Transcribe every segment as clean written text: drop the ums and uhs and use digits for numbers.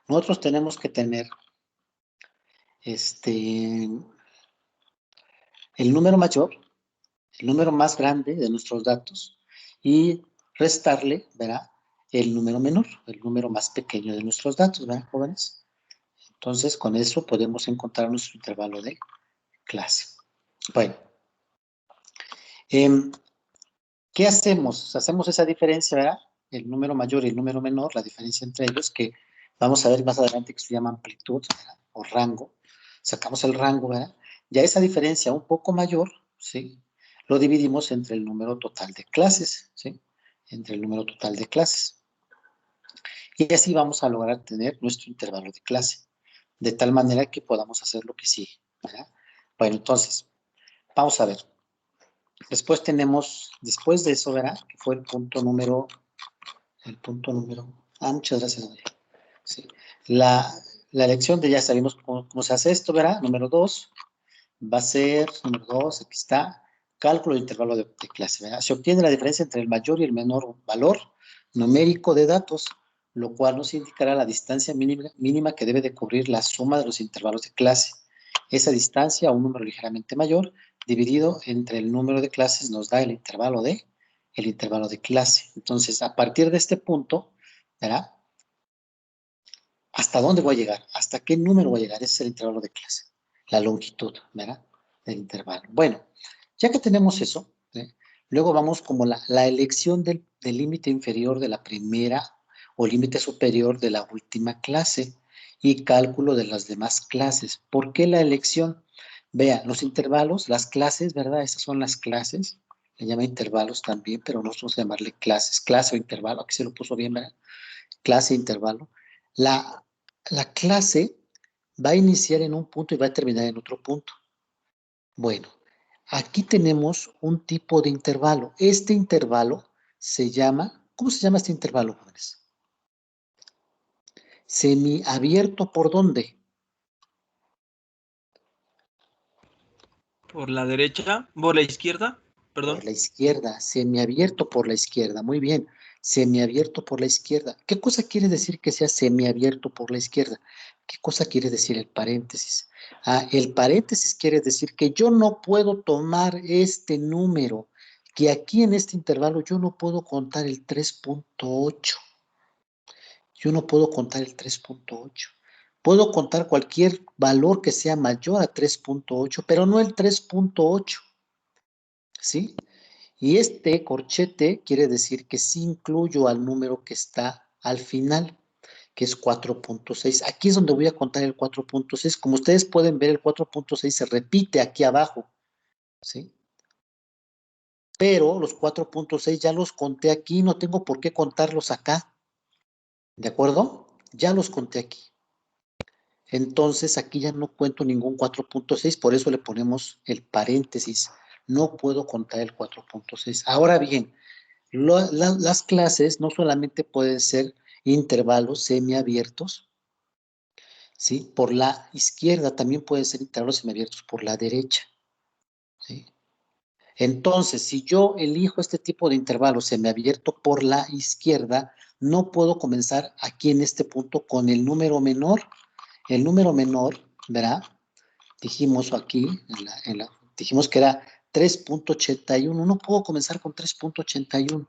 nosotros tenemos que tener el número mayor, el número más grande de nuestros datos y restarle, ¿verdad? El número menor, el número más pequeño de nuestros datos, ¿verdad, jóvenes? Entonces, con eso podemos encontrar nuestro intervalo de clase. Bueno, ¿qué hacemos? Hacemos esa diferencia, ¿verdad? El número mayor y el número menor, la diferencia entre ellos, que vamos a ver más adelante que se llama amplitud, ¿verdad? O rango. Sacamos el rango, ¿verdad? Ya esa diferencia un poco mayor, ¿sí? Lo dividimos entre el número total de clases, ¿sí? Entre el número total de clases. Y así vamos a lograr tener nuestro intervalo de clase, de tal manera que podamos hacer lo que sigue, ¿verdad? Bueno, entonces, vamos a ver. Después de eso, ¿verdad? Que fue muchas gracias, María. Sí. La elección de ya sabemos cómo se hace esto, ¿verdad? Número 2 va a ser, número 2, aquí está, cálculo de intervalo de clase, ¿verdad? Se obtiene la diferencia entre el mayor y el menor valor numérico de datos, lo cual nos indicará la distancia mínima que debe de cubrir la suma de los intervalos de clase. Esa distancia, un número ligeramente mayor, dividido entre el número de clases, nos da el intervalo de clase. Entonces, a partir de este punto, ¿verdad? ¿Hasta dónde voy a llegar? ¿Hasta qué número voy a llegar? Ese es el intervalo de clase. La longitud, ¿verdad? Del intervalo. Bueno, ya que tenemos eso, ¿eh? Luego vamos como la elección del límite inferior de la primera o límite superior de la última clase y cálculo de las demás clases. ¿Por qué la elección? Vea, los intervalos, las clases, ¿verdad? Estas son las clases. Le llama intervalos también, pero nosotros vamos a llamarle clases. Clase o intervalo. Aquí se lo puso bien, ¿verdad? Clase e intervalo. La, la clase va a iniciar en un punto y va a terminar en otro punto. Bueno, aquí tenemos un tipo de intervalo. Este intervalo se llama, ¿cómo se llama este intervalo, jóvenes? Semiabierto, ¿por dónde? Por la derecha, por la izquierda, Por perdón. la izquierda, semiabierto por la izquierda. Muy bien, semiabierto por la izquierda. ¿Qué cosa quiere decir que sea semiabierto por la izquierda? ¿Qué cosa quiere decir el paréntesis? Ah, el paréntesis quiere decir que yo no puedo tomar este número, que aquí en este intervalo yo no puedo contar el 3.8. Yo no puedo contar el 3.8. Puedo contar cualquier valor que sea mayor a 3.8, pero no el 3.8. ¿Sí? Y este corchete quiere decir que sí incluyo al número que está al final, que es 4.6. Aquí es donde voy a contar el 4.6. Como ustedes pueden ver, el 4.6 se repite aquí abajo, ¿sí? Pero los 4.6 ya los conté aquí, no tengo por qué contarlos acá, ¿de acuerdo? Ya los conté aquí. Entonces aquí ya no cuento ningún 4.6, por eso le ponemos el paréntesis. No puedo contar el 4.6. Ahora bien, las clases no solamente pueden ser intervalos semiabiertos, ¿sí? Por la izquierda también pueden ser intervalos semiabiertos por la derecha, ¿sí? Entonces, si yo elijo este tipo de intervalo semiabierto por la izquierda, no puedo comenzar aquí en este punto con el número menor. El número menor, ¿verdad? Dijimos aquí, dijimos que era 3.81. No puedo comenzar con 3.81.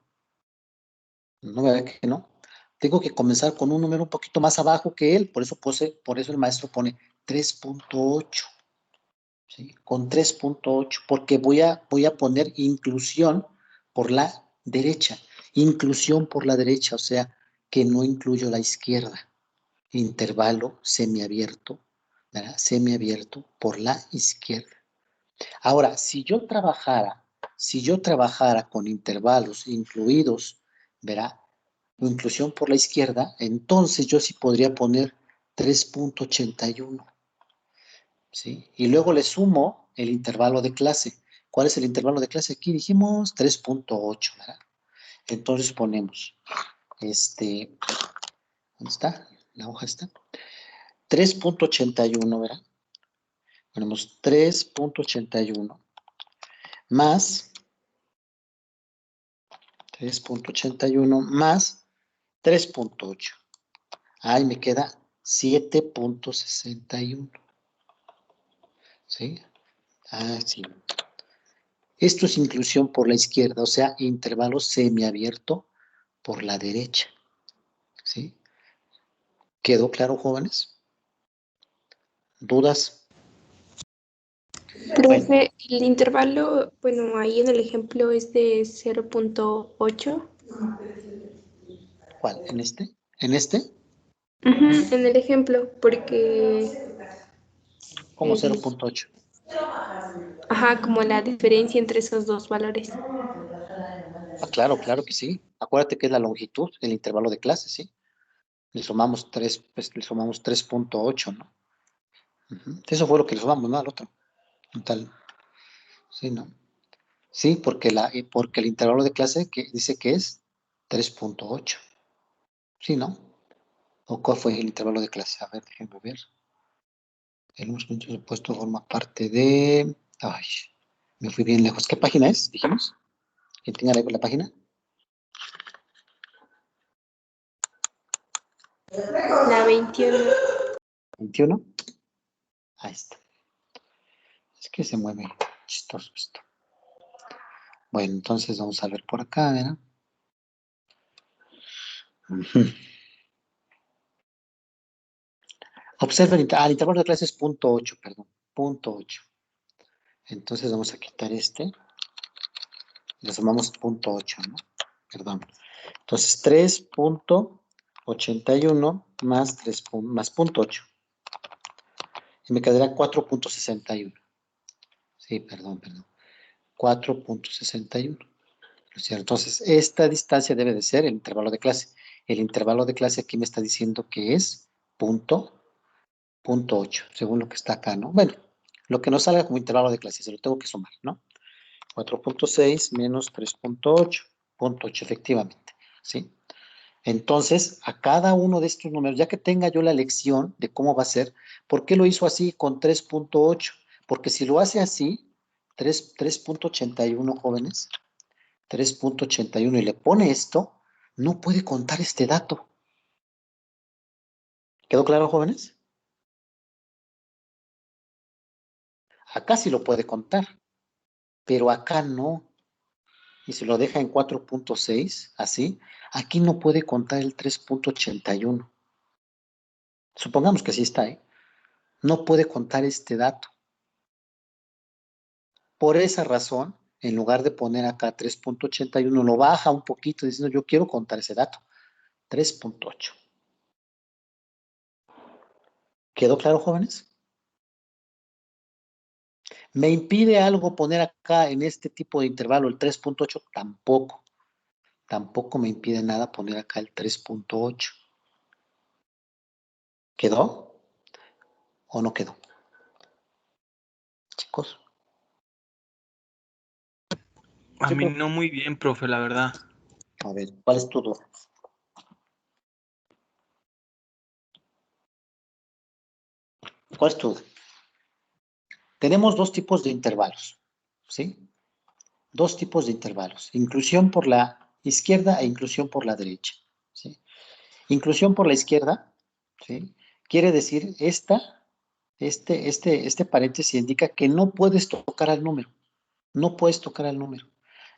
No, ¿verdad que no? Tengo que comenzar con un número un poquito más abajo que él, por eso el maestro pone 3.8, ¿sí? Con 3.8, porque voy a poner inclusión por la derecha. Inclusión por la derecha, o sea, que no incluyo la izquierda. Intervalo semiabierto, ¿verdad? Semiabierto por la izquierda. Ahora, si yo trabajara con intervalos incluidos, ¿verdad? O inclusión por la izquierda, entonces yo sí podría poner 3.81, ¿sí? Y luego le sumo el intervalo de clase. ¿Cuál es el intervalo de clase? Aquí dijimos 3.8, ¿verdad? Entonces ponemos, ¿dónde está? La hoja está. 3.81, ¿verdad? Ponemos 3.81 más 3.81 más 3.8. Ahí me queda 7.61. ¿Sí? Ah, sí. Esto es inclusión por la izquierda, o sea, intervalo semiabierto por la derecha. ¿Sí? ¿Quedó claro, jóvenes? ¿Dudas? Bueno, Profe, el intervalo, bueno, ahí en el ejemplo es de 0.8. ¿cuál? ¿En este? ¿En este? Ujú, en el ejemplo, porque, Como 0.8. ajá, como la diferencia entre esos dos valores. Ah, claro, claro que sí. Acuérdate que es la longitud, el intervalo de clase, ¿sí? Le sumamos 3, pues le sumamos 3.8, ¿no? Ujú. Eso fue lo que le sumamos, ¿no? Al otro. Tal. Sí, ¿no? Sí, porque el intervalo de clase que dice que es 3.8. Sí, ¿no? ¿O cuál fue el intervalo de clase? A ver, déjenme ver. El número supuesto forma parte de... Ay, me fui bien lejos. ¿Qué página es? Dijimos. ¿Quién tiene la página? La 21. 21. Ahí está. Es que se mueve chistoso esto. Bueno, entonces vamos a ver por acá, ¿verdad? Ujú. Observa el intervalo de clase es 0.8, perdón. 0.8. Entonces vamos a quitar este. Le sumamos 0.8, ¿no? Perdón. Entonces 3.81 más 3 más 0.8. Y me quedará 4.61. Sí, perdón. 4.61. Entonces, esta distancia debe de ser el intervalo de clase. El intervalo de clase aquí me está diciendo que es punto 8, según lo que está acá, ¿no? Bueno, lo que nos salga como intervalo de clase, se lo tengo que sumar, ¿no? 4.6 menos 3.8, punto 8, efectivamente, ¿sí? Entonces, a cada uno de estos números, ya que tenga yo la lección de cómo va a ser, ¿por qué lo hizo así con 3.8? Porque si lo hace así, 3.81 jóvenes, 3.81 y le pone esto, no puede contar este dato. ¿Quedó claro, jóvenes? Acá sí lo puede contar, pero acá no. Y si lo deja en 4.6, así, aquí no puede contar el 3.81. Supongamos que sí está, ¿eh? No puede contar este dato. Por esa razón, en lugar de poner acá 3.81, lo baja un poquito diciendo yo quiero contar ese dato. 3.8. ¿Quedó claro, jóvenes? ¿Me impide algo poner acá en este tipo de intervalo el 3.8? Tampoco. Tampoco me impide nada poner acá el 3.8. ¿Quedó o no quedó? Chicos. A Sí, mí no muy bien, profe, la verdad. a ver, ¿cuál es tu duda? ¿Cuál es tu duda? Tenemos dos tipos de intervalos, ¿sí? Dos tipos de intervalos. Inclusión por la izquierda e inclusión por la derecha, ¿sí? Inclusión por la izquierda, ¿sí? Quiere decir este paréntesis indica que no puedes tocar al número. No puedes tocar al número.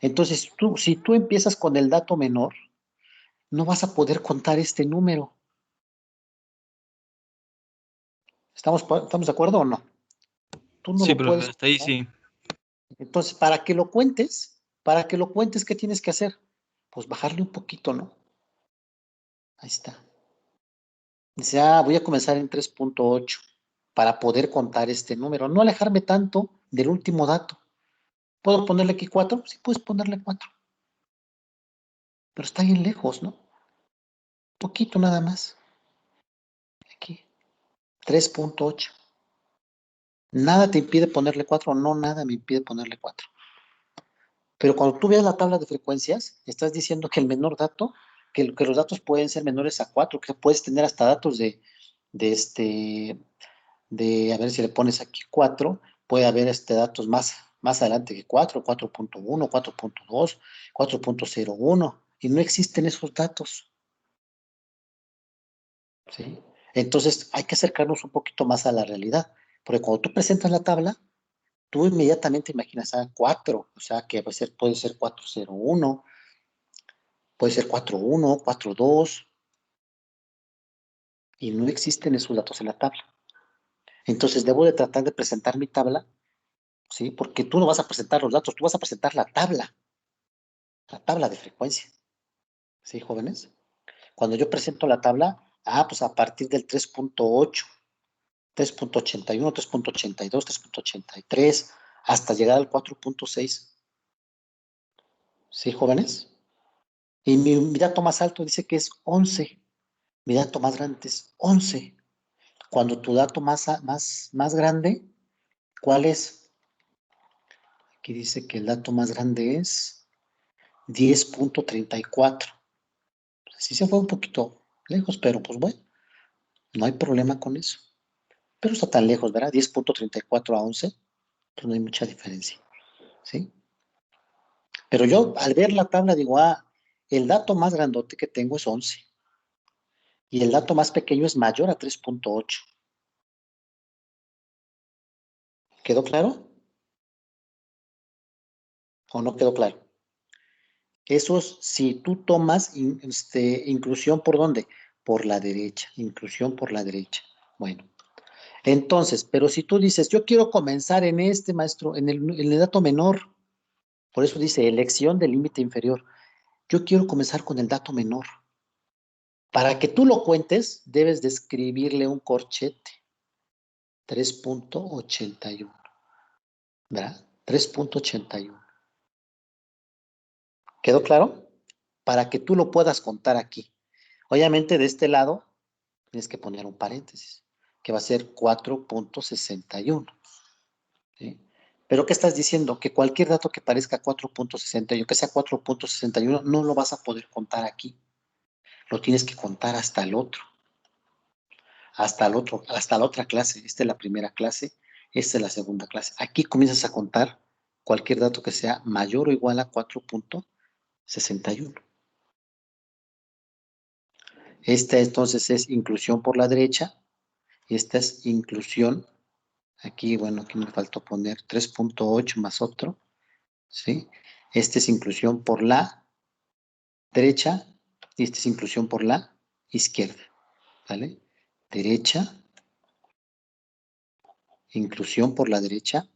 Entonces, si tú empiezas con el dato menor, no vas a poder contar este número. ¿Estamos de acuerdo o no? Tú no Sí, lo profe, puedes hasta ahí contar. sí. Entonces, para que lo cuentes, ¿qué tienes que hacer? Pues bajarle un poquito, ¿no? Ahí está. Dice, voy a comenzar en 3.8 para poder contar este número. No alejarme tanto del último dato. ¿Puedo ponerle aquí 4? Sí, puedes ponerle 4. Pero está bien lejos, ¿no? Poquito nada más. Aquí. 3.8. Nada te impide ponerle 4, no, nada me impide ponerle 4. Pero cuando tú veas la tabla de frecuencias, estás diciendo que el menor dato, que los datos pueden ser menores a 4, que puedes tener hasta datos de a ver si le pones aquí 4, puede haber datos más adelante que 4, 4.1, 4.2, 4.01, y no existen esos datos, ¿sí? Entonces, hay que acercarnos un poquito más a la realidad, porque cuando tú presentas la tabla, tú inmediatamente imaginas a 4, o sea, que puede ser 401, puede ser 41, 42, y no existen esos datos en la tabla. Entonces, debo de tratar de presentar mi tabla, ¿sí? Porque tú no vas a presentar los datos, tú vas a presentar la tabla de frecuencia, ¿sí, jóvenes? Cuando yo presento la tabla, pues a partir del 3.8, 3.81, 3.82, 3.83, hasta llegar al 4.6. ¿Sí, jóvenes? Y mi dato más alto dice que es 11. Mi dato más grande es 11. Cuando tu dato más grande, ¿cuál es? Aquí dice que el dato más grande es 10.34. Sí se fue un poquito lejos, pero pues bueno, no hay problema con eso. Pero está tan lejos, ¿verdad? 10.34 a 11, pues no hay mucha diferencia, ¿sí? Pero yo al ver la tabla digo, el dato más grandote que tengo es 11 y el dato más pequeño es mayor a 3.8. ¿Quedó claro? ¿O no quedó claro? Eso es si tú tomas inclusión por dónde? Por la derecha, inclusión por la derecha. Bueno, entonces, pero si tú dices, yo quiero comenzar en este, maestro, en el dato menor, por eso dice elección del límite inferior. Yo quiero comenzar con el dato menor. Para que tú lo cuentes, debes de escribirle un corchete. 3.81, ¿verdad? 3.81. ¿Quedó claro? Para que tú lo puedas contar aquí. Obviamente de este lado tienes que poner un paréntesis, que va a ser 4.61. ¿Sí? Pero ¿qué estás diciendo? Que cualquier dato que parezca 4.61, que sea 4.61, no lo vas a poder contar aquí. Lo tienes que contar hasta la otra clase. Esta es la primera clase, esta es la segunda clase. Aquí comienzas a contar cualquier dato que sea mayor o igual a 4.61. Esta entonces es inclusión por la derecha. Esta es inclusión. Aquí, bueno, aquí me faltó poner 3.8 más otro. ¿Sí? Esta es inclusión por la derecha y esta es inclusión por la izquierda. ¿Vale? Derecha, inclusión por la derecha,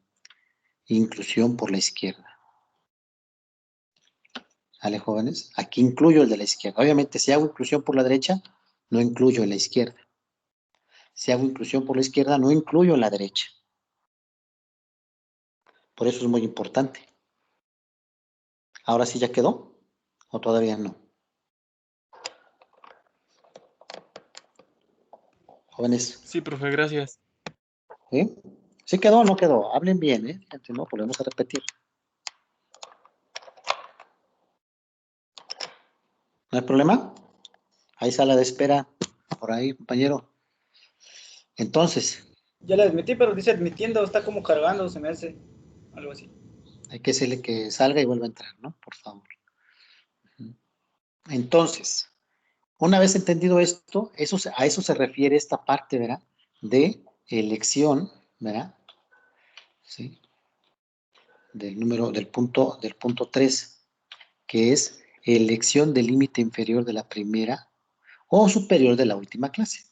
inclusión por la izquierda. ¿Vale, jóvenes? Aquí incluyo el de la izquierda. Obviamente, si hago inclusión por la derecha, no incluyo en la izquierda. Si hago inclusión por la izquierda, no incluyo en la derecha. Por eso es muy importante. ¿Ahora sí ya quedó? ¿O todavía no? Jóvenes, Sí, profe, gracias. ¿sí? ¿Sí quedó o no quedó? Hablen bien, ¿eh? Si no, volvemos a repetir. ¿No hay problema? Hay sala de espera por ahí, compañero. Entonces, Ya la admití, pero dice admitiendo, está como cargando, se me hace. Algo así. hay que decirle que salga y vuelva a entrar, ¿no? Por favor. Entonces, una vez entendido esto, a eso se refiere esta parte, ¿verdad? De elección, ¿verdad? ¿Sí? del punto 3, que es elección del límite inferior de la primera o superior de la última clase.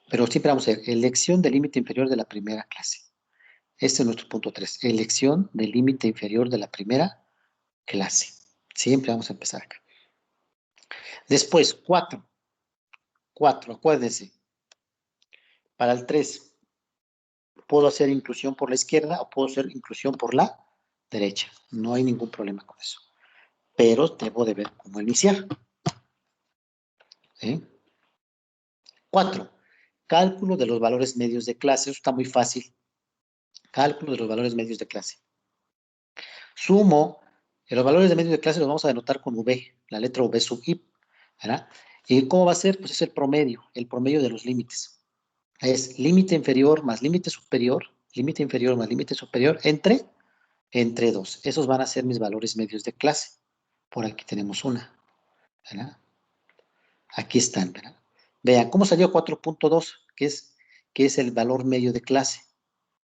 Pero siempre vamos a ver elección del límite inferior de la primera clase. Este es nuestro punto 3, elección del límite inferior de la primera clase. Siempre vamos a empezar acá. Después, 4, acuérdense. Para el 3, puedo hacer inclusión por la izquierda o puedo hacer inclusión por la derecha. No hay ningún problema con eso. Pero debo de ver cómo iniciar. ¿Sí? 4, cálculo de los valores medios de clase. Eso está muy fácil. Cálculo de los valores medios de clase. Sumo, los valores de medios de clase los vamos a denotar con V, la letra V sub I, ¿verdad? ¿Y cómo va a ser? Pues es el promedio de los límites. Es límite inferior más límite superior entre 2. Esos van a ser mis valores medios de clase. Por aquí tenemos una, ¿verdad? Aquí están, ¿verdad? Vean, ¿cómo salió 4.2? Que es el valor medio de clase.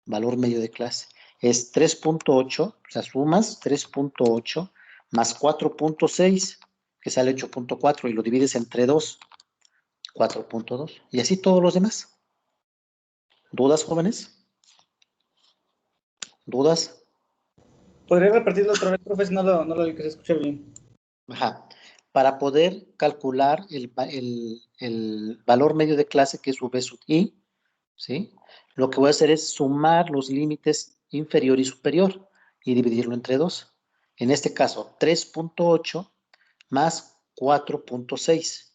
Valor medio de clase. Es 3.8, o sea, sumas 3.8 más 4.6, que sale 8.4, y lo divides entre 2, 4.2. Y así todos los demás. ¿Dudas, jóvenes? ¿Dudas? ¿Podría repetirlo otra vez, profe? No lo alcancé a escuchar bien. Ajá. Para poder calcular el valor medio de clase, que es V sub I, ¿sí? Lo que voy a hacer es sumar los límites inferior y superior y dividirlo entre 2. En este caso, 3.8 más 4.6.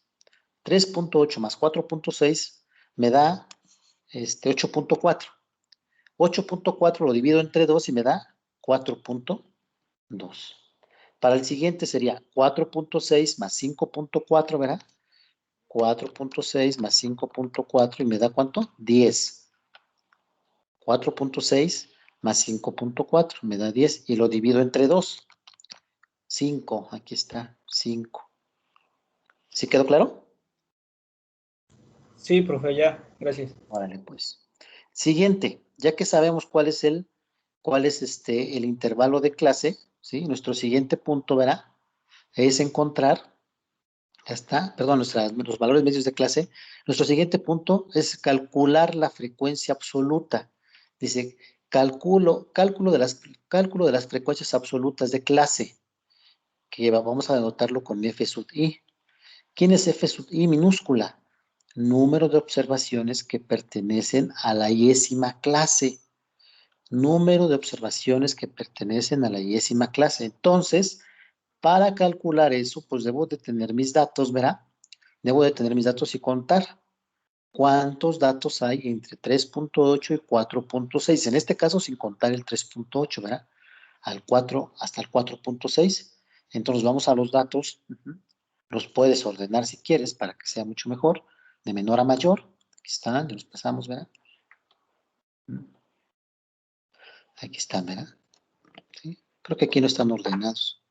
3.8 más 4.6 me da 8.4. 8.4 lo divido entre 2 y me da 4.2. Para el siguiente sería 4.6 más 5.4, ¿verdad? 4.6 más 5.4 y me da ¿cuánto? 10. 4.6 más 5.4 me da 10 y lo divido entre 2. 5, aquí está, 5. ¿Sí quedó claro? Sí, profe, ya. Gracias. Órale, pues. Siguiente, ya que sabemos cuál es el intervalo de clase, ¿sí? Nuestro siguiente punto, ¿verdad? Es encontrar, ya está, perdón, los valores medios de clase. Nuestro siguiente punto es calcular la frecuencia absoluta. Dice, cálculo de las frecuencias absolutas de clase, que vamos a anotarlo con F sub I. ¿Quién es F sub I minúscula? Número de observaciones que pertenecen a la iésima clase. Número de observaciones que pertenecen a la iésima clase. Entonces, para calcular eso, pues debo de tener mis datos, ¿verdad? Debo de tener mis datos y contar cuántos datos hay entre 3.8 y 4.6. En este caso, sin contar el 3.8, ¿verdad? Al 4 hasta el 4.6. Entonces, vamos a los datos. Los puedes ordenar si quieres para que sea mucho mejor, de menor a mayor. Aquí están, los pasamos, ¿verdad? Aquí están, ¿verdad? ¿Sí? Creo que aquí no están ordenados.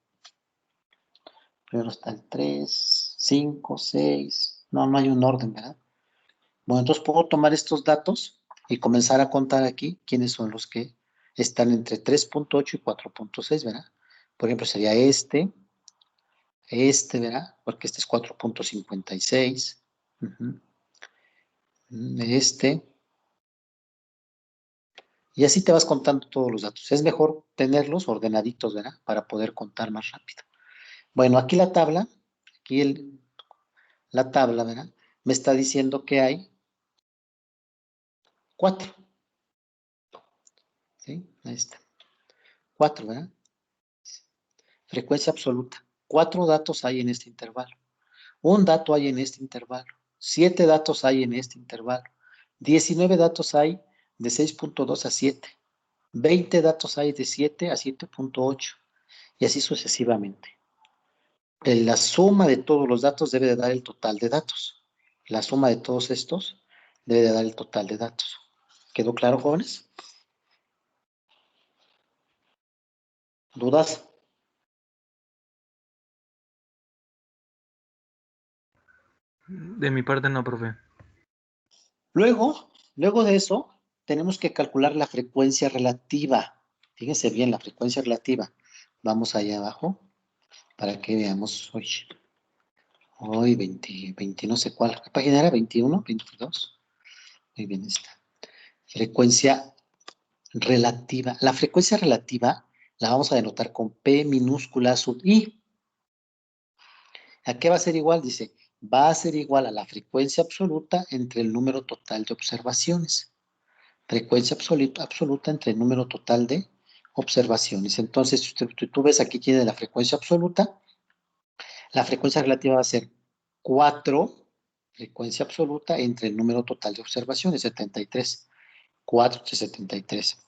Primero está el 3, 5, 6. No, no hay un orden, ¿verdad? Bueno, entonces puedo tomar estos datos y comenzar a contar aquí quiénes son los que están entre 3.8 y 4.6, ¿verdad? Por ejemplo, sería ¿verdad? Porque este es 4.56. Este. Y así te vas contando todos los datos. Es mejor tenerlos ordenaditos, ¿verdad? Para poder contar más rápido. Bueno, aquí la tabla, la tabla, ¿verdad? Me está diciendo que hay 4. ¿Sí? Ahí está. 4, ¿verdad? Frecuencia absoluta. 4 datos hay en este intervalo. Un dato hay en este intervalo. 7 datos hay en este intervalo. 19 datos hay de 6.2 a 7. 20 datos hay de 7 a 7.8. Y así sucesivamente. La suma de todos los datos debe de dar el total de datos. La suma de todos estos debe de dar el total de datos. ¿Quedó claro, jóvenes? ¿Dudas? De mi parte no, profe. Luego de eso, tenemos que calcular la frecuencia relativa. Fíjense bien, la frecuencia relativa. Vamos allá abajo para que veamos hoy 20 no sé cuál. ¿Qué página era? ¿21? ¿22? Muy bien, está. Frecuencia relativa. La frecuencia relativa la vamos a denotar con P minúscula sub I. ¿A qué va a ser igual? Dice, va a ser igual a la frecuencia absoluta entre el número total de observaciones. Frecuencia absoluta entre el número total de observaciones. Entonces, si tú ves aquí tiene la frecuencia absoluta, la frecuencia relativa va a ser 4, frecuencia absoluta entre el número total de observaciones, 73. 4 entre 73.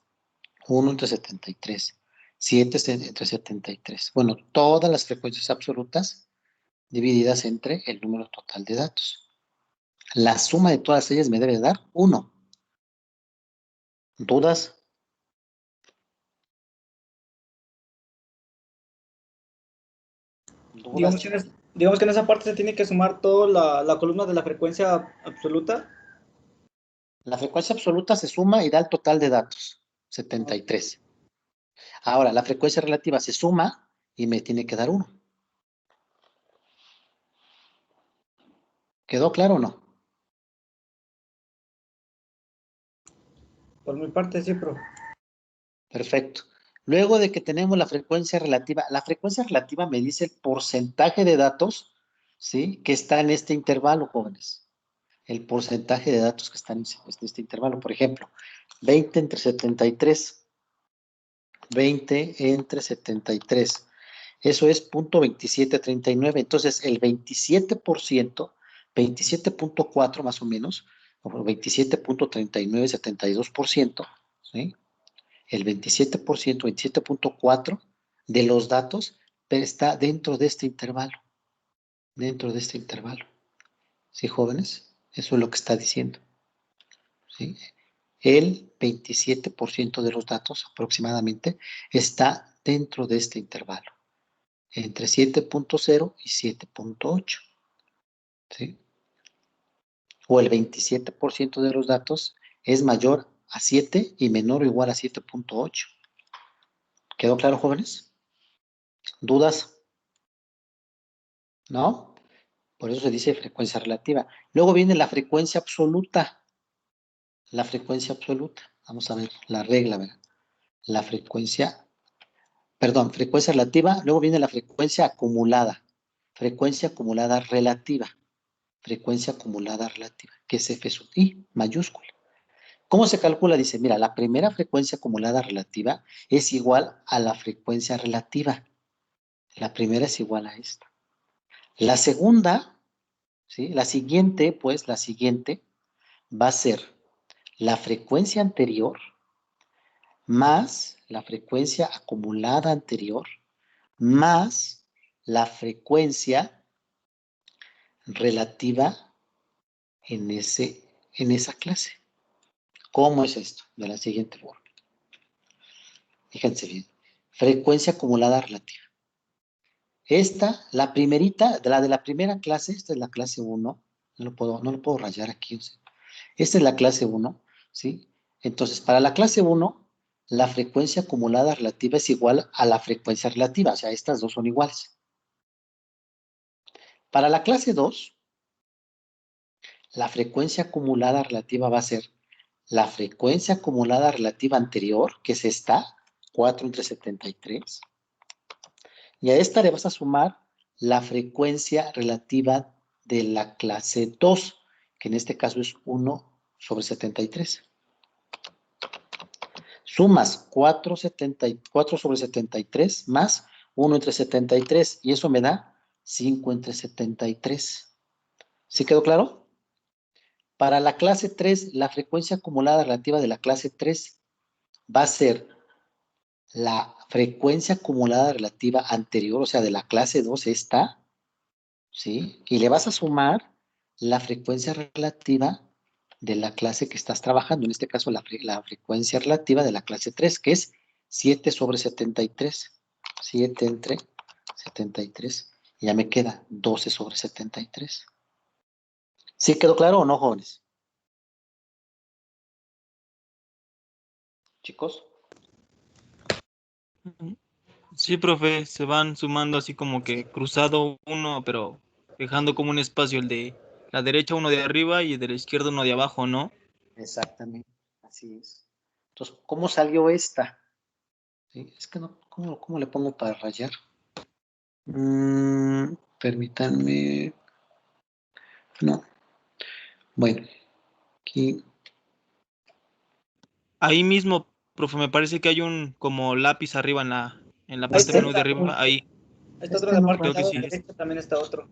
1 entre 73. 7 entre 73. Bueno, todas las frecuencias absolutas divididas entre el número total de datos. La suma de todas ellas me debe dar 1. ¿Dudas? Digamos, ¿Dudas? Digamos que en esa parte se tiene que sumar toda la columna de la frecuencia absoluta. La frecuencia absoluta se suma y da el total de datos, 73. Ahora, la frecuencia relativa se suma y me tiene que dar 1. ¿Quedó claro o no? Por mi parte, sí, profe. Perfecto. Luego de que tenemos la frecuencia relativa me dice el porcentaje de datos, ¿sí? Que está en este intervalo, jóvenes. El porcentaje de datos que están en este intervalo. Por ejemplo, 20 entre 73. 20 entre 73. Eso es 0.2739. Entonces, el 27%, 27.4 más o menos, o 27.3972%, ¿sí? El 27%, 27.4 de los datos está dentro de este intervalo. Dentro de este intervalo. ¿Sí, jóvenes? Eso es lo que está diciendo. ¿Sí? El 27% de los datos aproximadamente está dentro de este intervalo, entre 7.0 y 7.8. ¿Sí? O el 27% de los datos es mayor a 7 y menor o igual a 7.8. ¿Quedó claro, jóvenes? ¿Dudas? ¿No? Por eso se dice frecuencia relativa. Luego viene la frecuencia absoluta. La frecuencia absoluta. Vamos a ver la regla, ¿verdad? La frecuencia relativa, luego viene la frecuencia acumulada relativa, que es F sub I mayúscula. ¿Cómo se calcula? Dice, mira, la primera frecuencia acumulada relativa es igual a la frecuencia relativa. La primera es igual a esta. La segunda, ¿sí? La siguiente va a ser la frecuencia anterior más la frecuencia acumulada anterior más la frecuencia relativa en esa clase. ¿Cómo es esto? De la siguiente forma. Fíjense bien. Frecuencia acumulada relativa. Esta, la primerita, la de la primera clase, esta es la clase 1. No lo puedo rayar aquí. O sea, esta es la clase 1, ¿sí? Entonces, para la clase 1, la frecuencia acumulada relativa es igual a la frecuencia relativa. O sea, estas dos son iguales. Para la clase 2, la frecuencia acumulada relativa va a ser la frecuencia acumulada relativa anterior, que es esta, 4 entre 73. Y a esta le vas a sumar la frecuencia relativa de la clase 2, que en este caso es 1 sobre 73. Sumas 4 sobre 73 más 1 entre 73, y eso me da 5 entre 73. ¿Sí quedó claro? Para la clase 3, la frecuencia acumulada relativa de la clase 3 va a ser la frecuencia acumulada relativa anterior, o sea, de la clase 2 esta, ¿sí? Y le vas a sumar la frecuencia relativa de la clase que estás trabajando, en este caso la frecuencia relativa de la clase 3, que es 7 sobre 73. 7 entre 73. Y ya me queda 12 sobre 73. ¿Sí quedó claro o no, jóvenes? Chicos. Sí, profe, se van sumando así como que cruzado uno, pero dejando como un espacio el de la derecha uno de arriba y el de la izquierda uno de abajo, ¿no? Exactamente, así es. Entonces, ¿cómo salió esta? ¿Sí? Es que no, ¿cómo le pongo para rayar? Permítanme. No. Bueno, aquí. Ahí mismo, profe, me parece que hay un como lápiz arriba en la Ahí parte está, menú de arriba, ahí, está otro Este de la no parte creo del que raya. lado sí. derecho, también está otro.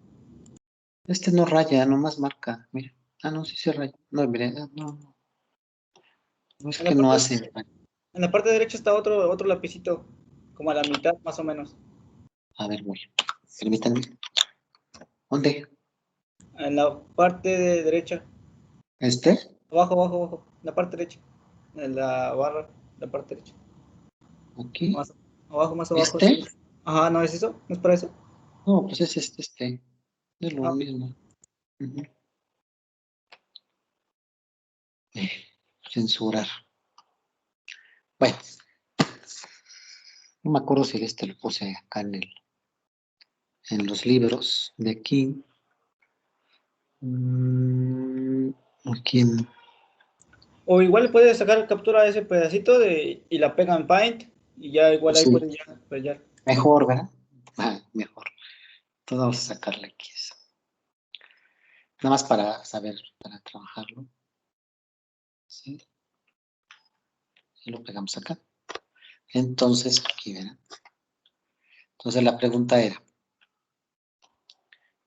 Este no raya, nomás marca. Mira. Ah, no, sí se raya. No, mire, no. No es En la que no parte, hace. en la parte derecha está otro lapicito, como a la mitad más o menos. A ver, voy. Permítanme. ¿Dónde? En la parte de derecha, ¿Este? abajo, abajo, abajo, en la parte derecha, en la barra, la parte derecha. ¿Aquí? Más abajo, sí. ¿Este? Ajá, ¿no es eso? ¿No es para eso? No, pues es este. Es lo mismo. Ujú. Censurar. Bueno, no me acuerdo si este lo puse acá en los libros de aquí. Aquí O igual puedes sacar captura de ese pedacito y la pega en Paint y ya igual ahí sí, puedes ya rayar. mejor, ¿verdad? Mejor. Entonces vamos a sacarle aquí eso. Nada más para saber, para trabajarlo. ¿Sí? Y lo pegamos acá. Entonces, aquí, ¿verdad? Entonces la pregunta era,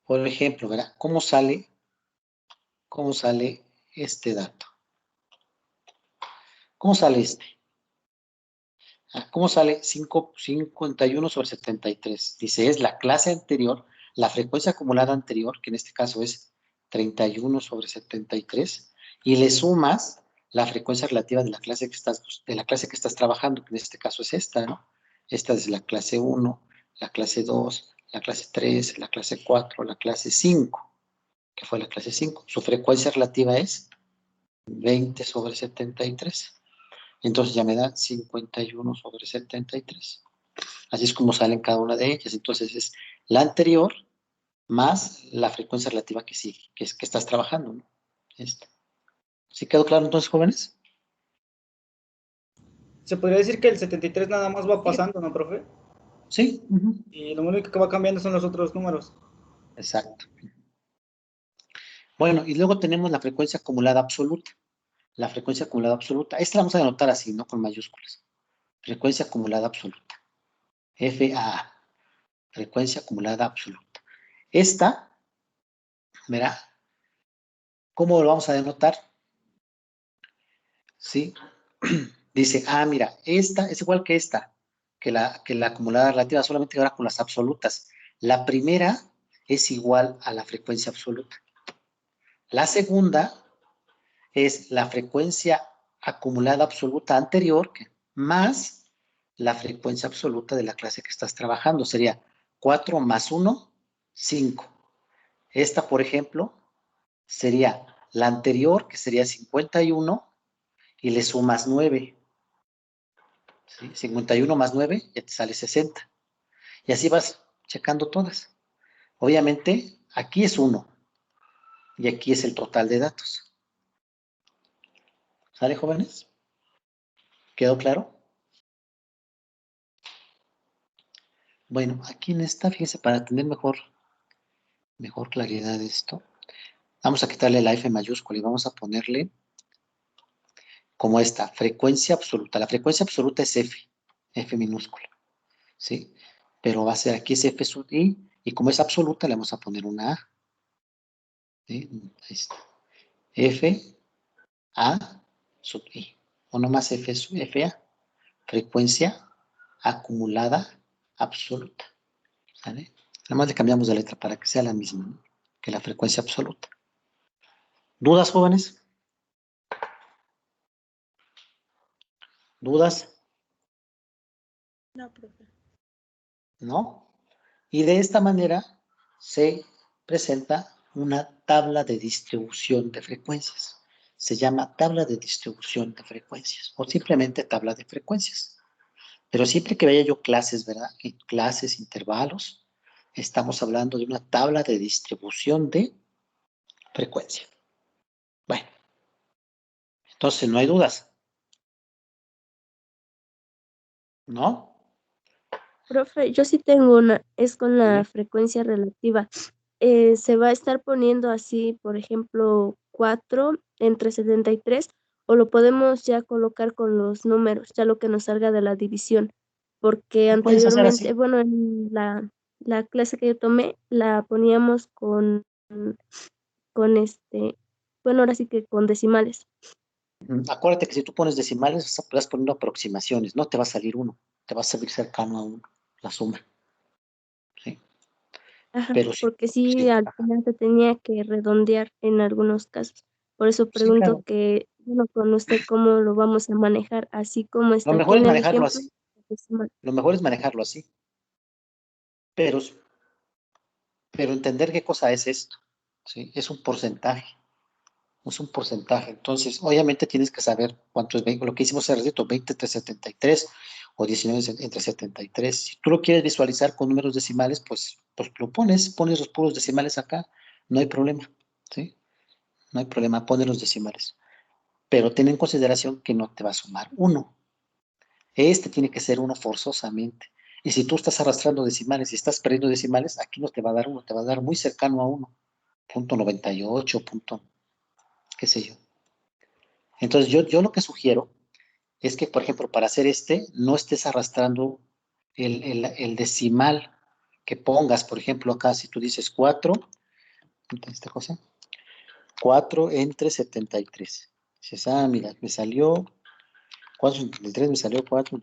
por ejemplo, ¿verdad? ¿Cómo sale este dato? ¿Cómo sale este? ¿Cómo sale 51 sobre 73? Dice, es la clase anterior, la frecuencia acumulada anterior, que en este caso es 31 sobre 73, y le sumas la frecuencia relativa de la clase que estás trabajando, que en este caso es esta, ¿no? Esta es la clase 1, la clase 2, la clase 3, la clase 4, la clase 5, que fue la clase 5. Su frecuencia relativa es 20 sobre 73. Entonces ya me da 51 sobre 73. Así es como salen cada una de ellas. Entonces es la anterior más la frecuencia relativa que sigue, que estás trabajando, ¿no? Esta. ¿Sí quedó claro entonces, jóvenes? Se podría decir que el 73 nada más va pasando, ¿no, profe? Sí. Y lo único que va cambiando son los otros números. Exacto. Bueno, y luego tenemos la frecuencia acumulada absoluta. La frecuencia acumulada absoluta. Esta la vamos a anotar así, ¿no? Con mayúsculas. Frecuencia acumulada absoluta. FAA. Frecuencia acumulada absoluta. Esta, verá, ¿cómo lo vamos a denotar? ¿Sí? Dice, mira, esta es igual que esta, que la acumulada relativa, solamente ahora con las absolutas. La primera es igual a la frecuencia absoluta. La segunda es la frecuencia acumulada absoluta anterior más la frecuencia absoluta de la clase que estás trabajando. Sería 4 más 1, 5. Esta, por ejemplo, sería la anterior, que sería 51, y le sumas 9. ¿Sí? 51 más 9, ya te sale 60. Y así vas checando todas. Obviamente, aquí es 1 y aquí es el total de datos. ¿Sale, jóvenes? ¿Quedó claro? Bueno, aquí en esta, fíjense, para tener mejor claridad de esto, vamos a quitarle la F mayúscula y vamos a ponerle como esta, frecuencia absoluta. La frecuencia absoluta es F minúscula, ¿sí? Pero va a ser aquí es F sub I, y como es absoluta, le vamos a poner una A. ¿Sí? Ahí está. F A sub I. O nomás F sub FA. Frecuencia acumulada absoluta. ¿Sale? Nada más le cambiamos de letra para que sea la misma, ¿no? Que la frecuencia absoluta. ¿Dudas, jóvenes? ¿Dudas? No, profe. ¿No? Y de esta manera se presenta una tabla de distribución de frecuencias. Se llama tabla de distribución de frecuencias o simplemente tabla de frecuencias. Pero siempre que vaya yo clases, ¿verdad? En clases, intervalos, estamos hablando de una tabla de distribución de frecuencia. Bueno, entonces no hay dudas, ¿no? Profe, yo sí tengo una, es con la Dime. frecuencia relativa. Se va a estar poniendo así, por ejemplo, 4 entre 73, o lo podemos ya colocar con los números, ya lo que nos salga de la división, porque Lo puedes hacer anteriormente, así. bueno, en la clase que yo tomé, la poníamos con bueno, ahora sí que con decimales. Acuérdate que si tú pones decimales, estás poniendo aproximaciones, no te va a salir uno, te va a salir cercano a uno, la suma. ¿Sí? Ajá, Pero sí, porque sí, sí, al ajá. final se tenía que redondear en algunos casos. Por eso Sí, pregunto claro. que, bueno, con usted cómo lo vamos a manejar, así como Lo está aquí mejor es en el manejarlo ejemplo. así. Decimal. Lo mejor es manejarlo así. Pero Pero entender qué cosa es esto, ¿sí? Es un porcentaje. Es un porcentaje. Entonces, obviamente tienes que saber cuánto es 20, lo que hicimos hace ratito, 20 entre 73 o 19 entre 73. Si tú lo quieres visualizar con números decimales, pues lo pones los puros decimales acá, no hay problema, ¿sí? No hay problema, pones los decimales. Pero ten en consideración que no te va a sumar 1. Este tiene que ser 1 forzosamente. Y si tú estás arrastrando decimales y estás perdiendo decimales, aquí no te va a dar 1, te va a dar muy cercano a 1. Punto 98, punto, qué sé yo. Entonces, yo lo que sugiero es que, por ejemplo, para hacer no estés arrastrando el decimal que pongas. Por ejemplo, acá, si tú dices 4, esta cosa, 4 entre 73. Dices, mira, me salió 4.73, me salió 4,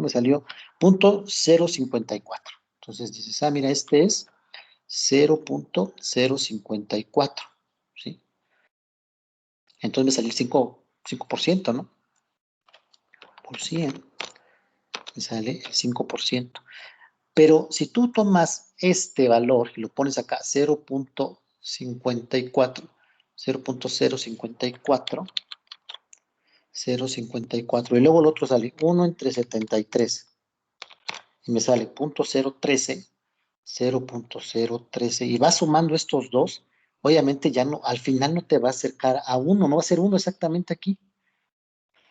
me salió punto 0.54. Entonces dices, mira, este es 0.054, ¿sí? Entonces me salió el 5%, ¿no? Por 100, me sale el 5%. Pero si tú tomas este valor y lo pones acá, 0.54, 0.054, 0.54, y luego el otro sale 1 entre 73, y me sale 0.013, 0.013, y vas sumando estos dos, obviamente ya no, al final no te va a acercar a 1, no va a ser 1 exactamente aquí.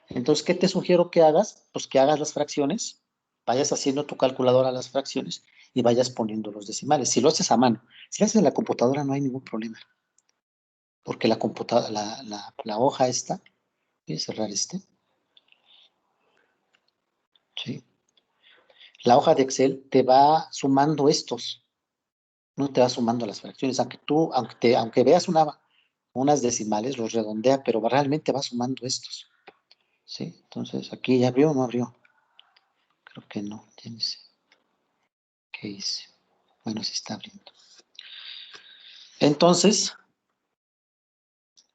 Entonces, ¿qué te sugiero que hagas? Pues que hagas las fracciones, vayas haciendo tu calculadora las fracciones y vayas poniendo los decimales. Si lo haces a mano, si lo haces en la computadora no hay ningún problema, porque la hoja esta, voy a cerrar ¿sí? La hoja de Excel te va sumando estos, no te va sumando las fracciones, aunque veas unas decimales, los redondea, pero realmente va sumando estos, ¿sí? Entonces, aquí ya abrió o no abrió. Creo que no, tienes. ¿Qué hice? Bueno, sí está abriendo. Entonces,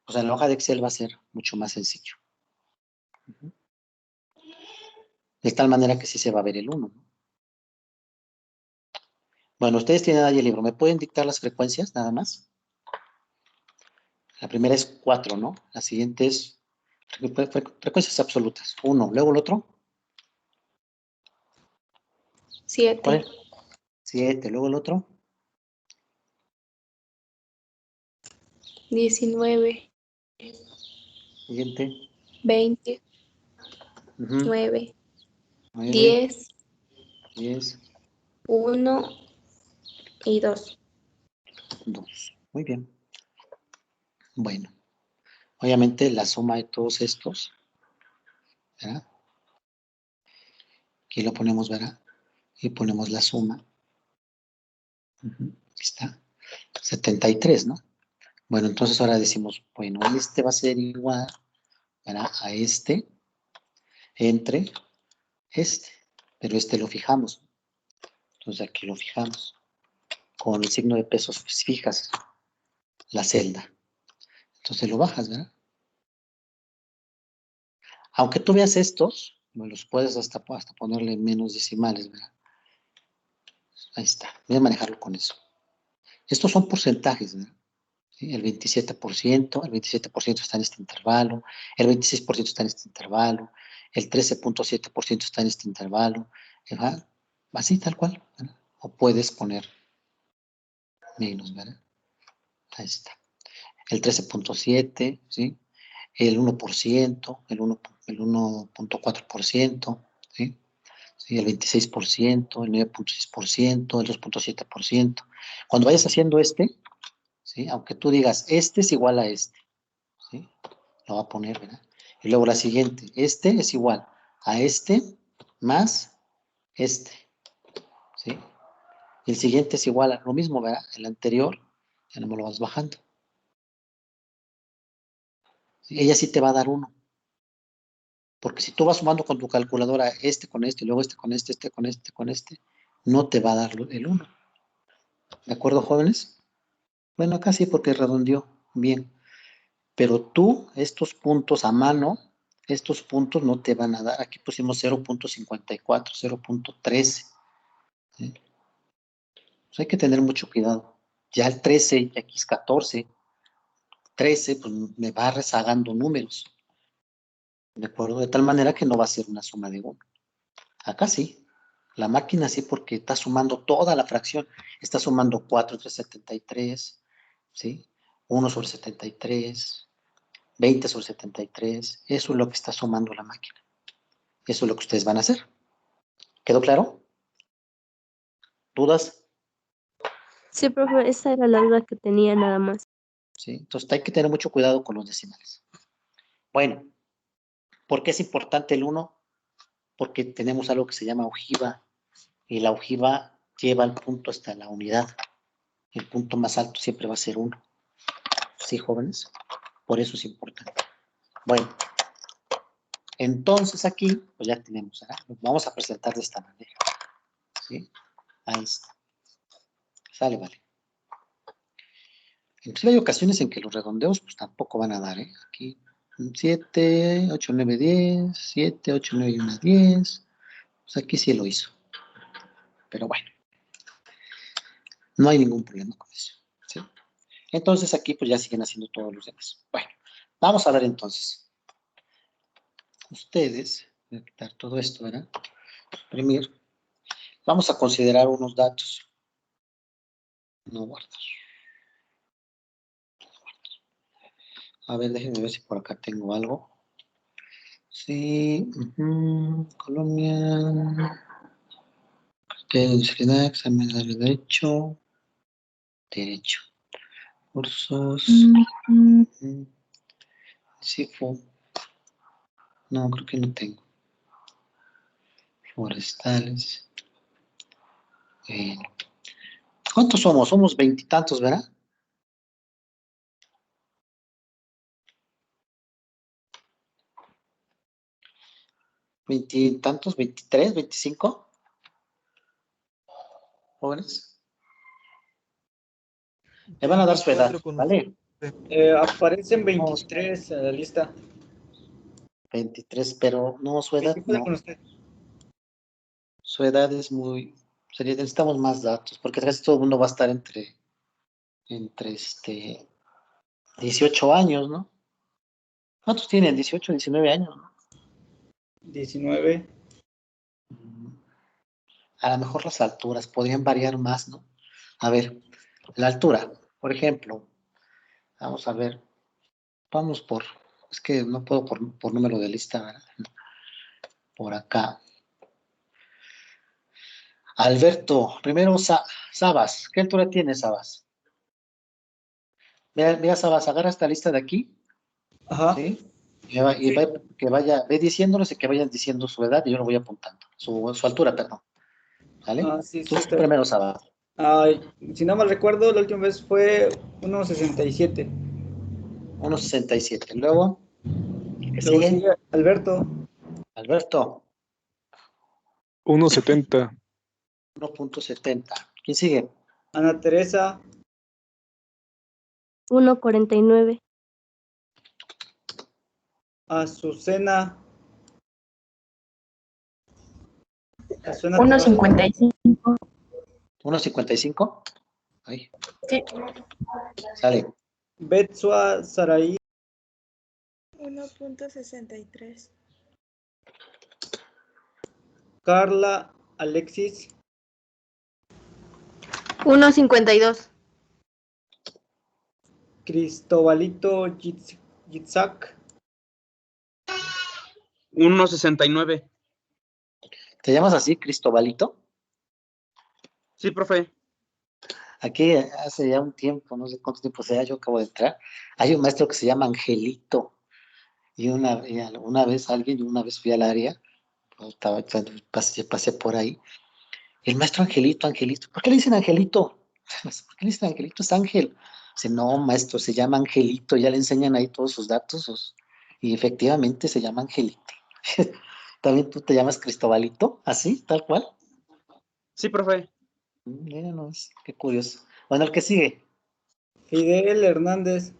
en la hoja de Excel va a ser mucho más sencillo. De tal manera que sí se va a ver el 1. Bueno, ustedes tienen ahí el libro. ¿Me pueden dictar las frecuencias nada más? La primera es 4, ¿no? La siguiente es frecuencias absolutas. 1. Luego el otro. 7, ¿Cuál es? 7. Luego el otro. 19, Siguiente. 20, Ujú. 9, 9, 10, 10, 1 y 2. 2. Muy bien. Bueno, obviamente la suma de todos estos, ¿verdad? Aquí lo ponemos, ¿verdad? Y ponemos la suma. Aquí está. 73, ¿no? Bueno, entonces ahora decimos, bueno, este va a ser igual, ¿verdad? A este entre este, pero este lo fijamos. Entonces aquí lo fijamos con el signo de pesos, pues, fijas la celda. Entonces lo bajas, ¿verdad? Aunque tú veas estos, los puedes hasta ponerle menos decimales, ¿verdad? Ahí está. Voy a manejarlo con eso. Estos son porcentajes, ¿verdad? ¿Sí? El 27% está en este intervalo, el 26% está en este intervalo, el 13.7% está en este intervalo, ¿verdad? Así tal cual, ¿verdad? O puedes poner menos, ¿verdad? Ahí está. El 13.7, ¿sí? El 1%, el 1.4%, ¿sí? Sí, el 26%, el 9.6%, el 2.7%. Cuando vayas haciendo ¿sí? Aunque tú digas, este es igual a este, ¿sí? Lo va a poner, ¿verdad? Y luego la siguiente, este es igual a este más este, ¿sí? Y el siguiente es igual a lo mismo, ¿verdad? El anterior, ya no me lo vas bajando. ¿Sí? Ella sí te va a dar 1. Porque si tú vas sumando con tu calculadora con este, y luego con este con este, no te va a dar el 1. ¿De acuerdo, jóvenes? Bueno, acá sí porque redondeó bien. Pero tú, estos puntos a mano, estos puntos no te van a dar. Aquí pusimos 0.54, 0.13. ¿Sí? Pues hay que tener mucho cuidado. Ya el 13 y aquí es 14. 13, pues me va rezagando números. ¿De acuerdo? De tal manera que no va a ser una suma de 1. Acá sí. La máquina sí, porque está sumando toda la fracción. Está sumando 4 entre 73, ¿sí? 1 sobre 73, 20 sobre 73. Eso es lo que está sumando la máquina. Eso es lo que ustedes van a hacer. ¿Quedó claro? ¿Dudas? Sí, profe, esa era la duda que tenía nada más. ¿Sí? Entonces hay que tener mucho cuidado con los decimales. Bueno, ¿por qué es importante el 1? Porque tenemos algo que se llama ojiva. Y la ojiva lleva el punto hasta la unidad. El punto más alto siempre va a ser 1. ¿Sí, jóvenes? Por eso es importante. Bueno, entonces aquí, pues ya tenemos, ¿verdad? Nos vamos a presentar de esta manera. ¿Sí? Ahí está. Sale, vale. Inclusive hay ocasiones en que los redondeos, pues tampoco van a dar, ¿eh? Aquí, 7, 8, 9, 10, 7, 8, 9 y 1, 10. Pues aquí sí lo hizo. Pero bueno, no hay ningún problema con eso. ¿Sí? Entonces aquí, pues ya siguen haciendo todos los demás. Bueno, vamos a ver entonces. Ustedes, voy a quitar todo esto, ¿verdad? Imprimir. Vamos a considerar unos datos. No guardar. A ver, déjenme ver si por acá tengo algo. Sí, Colombia. Disciplina, examen de derecho. Derecho. Cursos. CIFO. No, creo que no tengo. Forestales. ¿Cuántos somos? Somos veintitantos, ¿verdad? Veintitantos, 23, 25 jóvenes. Le van a dar su edad, 24 con ¿vale? Aparecen No, 23 en la lista. 23, pero no, su edad 24 con no. usted. Su edad es muy. Necesitamos más datos, porque casi todo el mundo va a estar entre 18 años, ¿no? ¿Cuántos tienen? 18, 19 años, ¿no? 19. A lo mejor las alturas podrían variar más, ¿no? A ver, la altura, por ejemplo, vamos a ver, vamos por, es que no puedo por número de lista, ¿verdad? Por acá. Alberto, primero Sabas, ¿qué altura tienes, Sabas? Mira, mira, Sabas, agarra esta lista de aquí, Ajá. ¿sí? Que vaya, ve diciéndolos y que vayan diciendo su edad y yo lo voy apuntando, su altura, perdón, ¿vale? Ah, sí, Tú sí, está. primero, Sabas, Ay, si no mal recuerdo, la última vez fue 1,67. 1,67. Luego, ¿qué Luego sigue? sigue Alberto. Alberto, 1,70. 1,70. ¿Quién sigue? Ana Teresa. 1,49. Azucena. Azucena Teresa. 1,55. 1,55. Ahí, Sí. sale. Betsua Saraí. 1,63. Carla Alexis. 1,52. Cristobalito Yitzhak. 1,69. ¿Te llamas así, Cristobalito? Sí, profe. Aquí hace ya un tiempo, no sé cuánto tiempo sea, yo acabo de entrar. Hay un maestro que se llama Angelito. Y una vez una vez fui al área, pues, pasé por ahí. El maestro Angelito, Angelito. ¿Por qué le dicen Angelito? ¿Por qué le dicen Angelito? Es Ángel. Dice, no, maestro, se llama Angelito. Ya le enseñan ahí todos sus datos. Y efectivamente se llama Angelito. ¿También tú te llamas Cristobalito? ¿Así? ¿Tal cual? Sí, profe. Mira, no, qué curioso. Bueno, el que sigue. Fidel Hernández.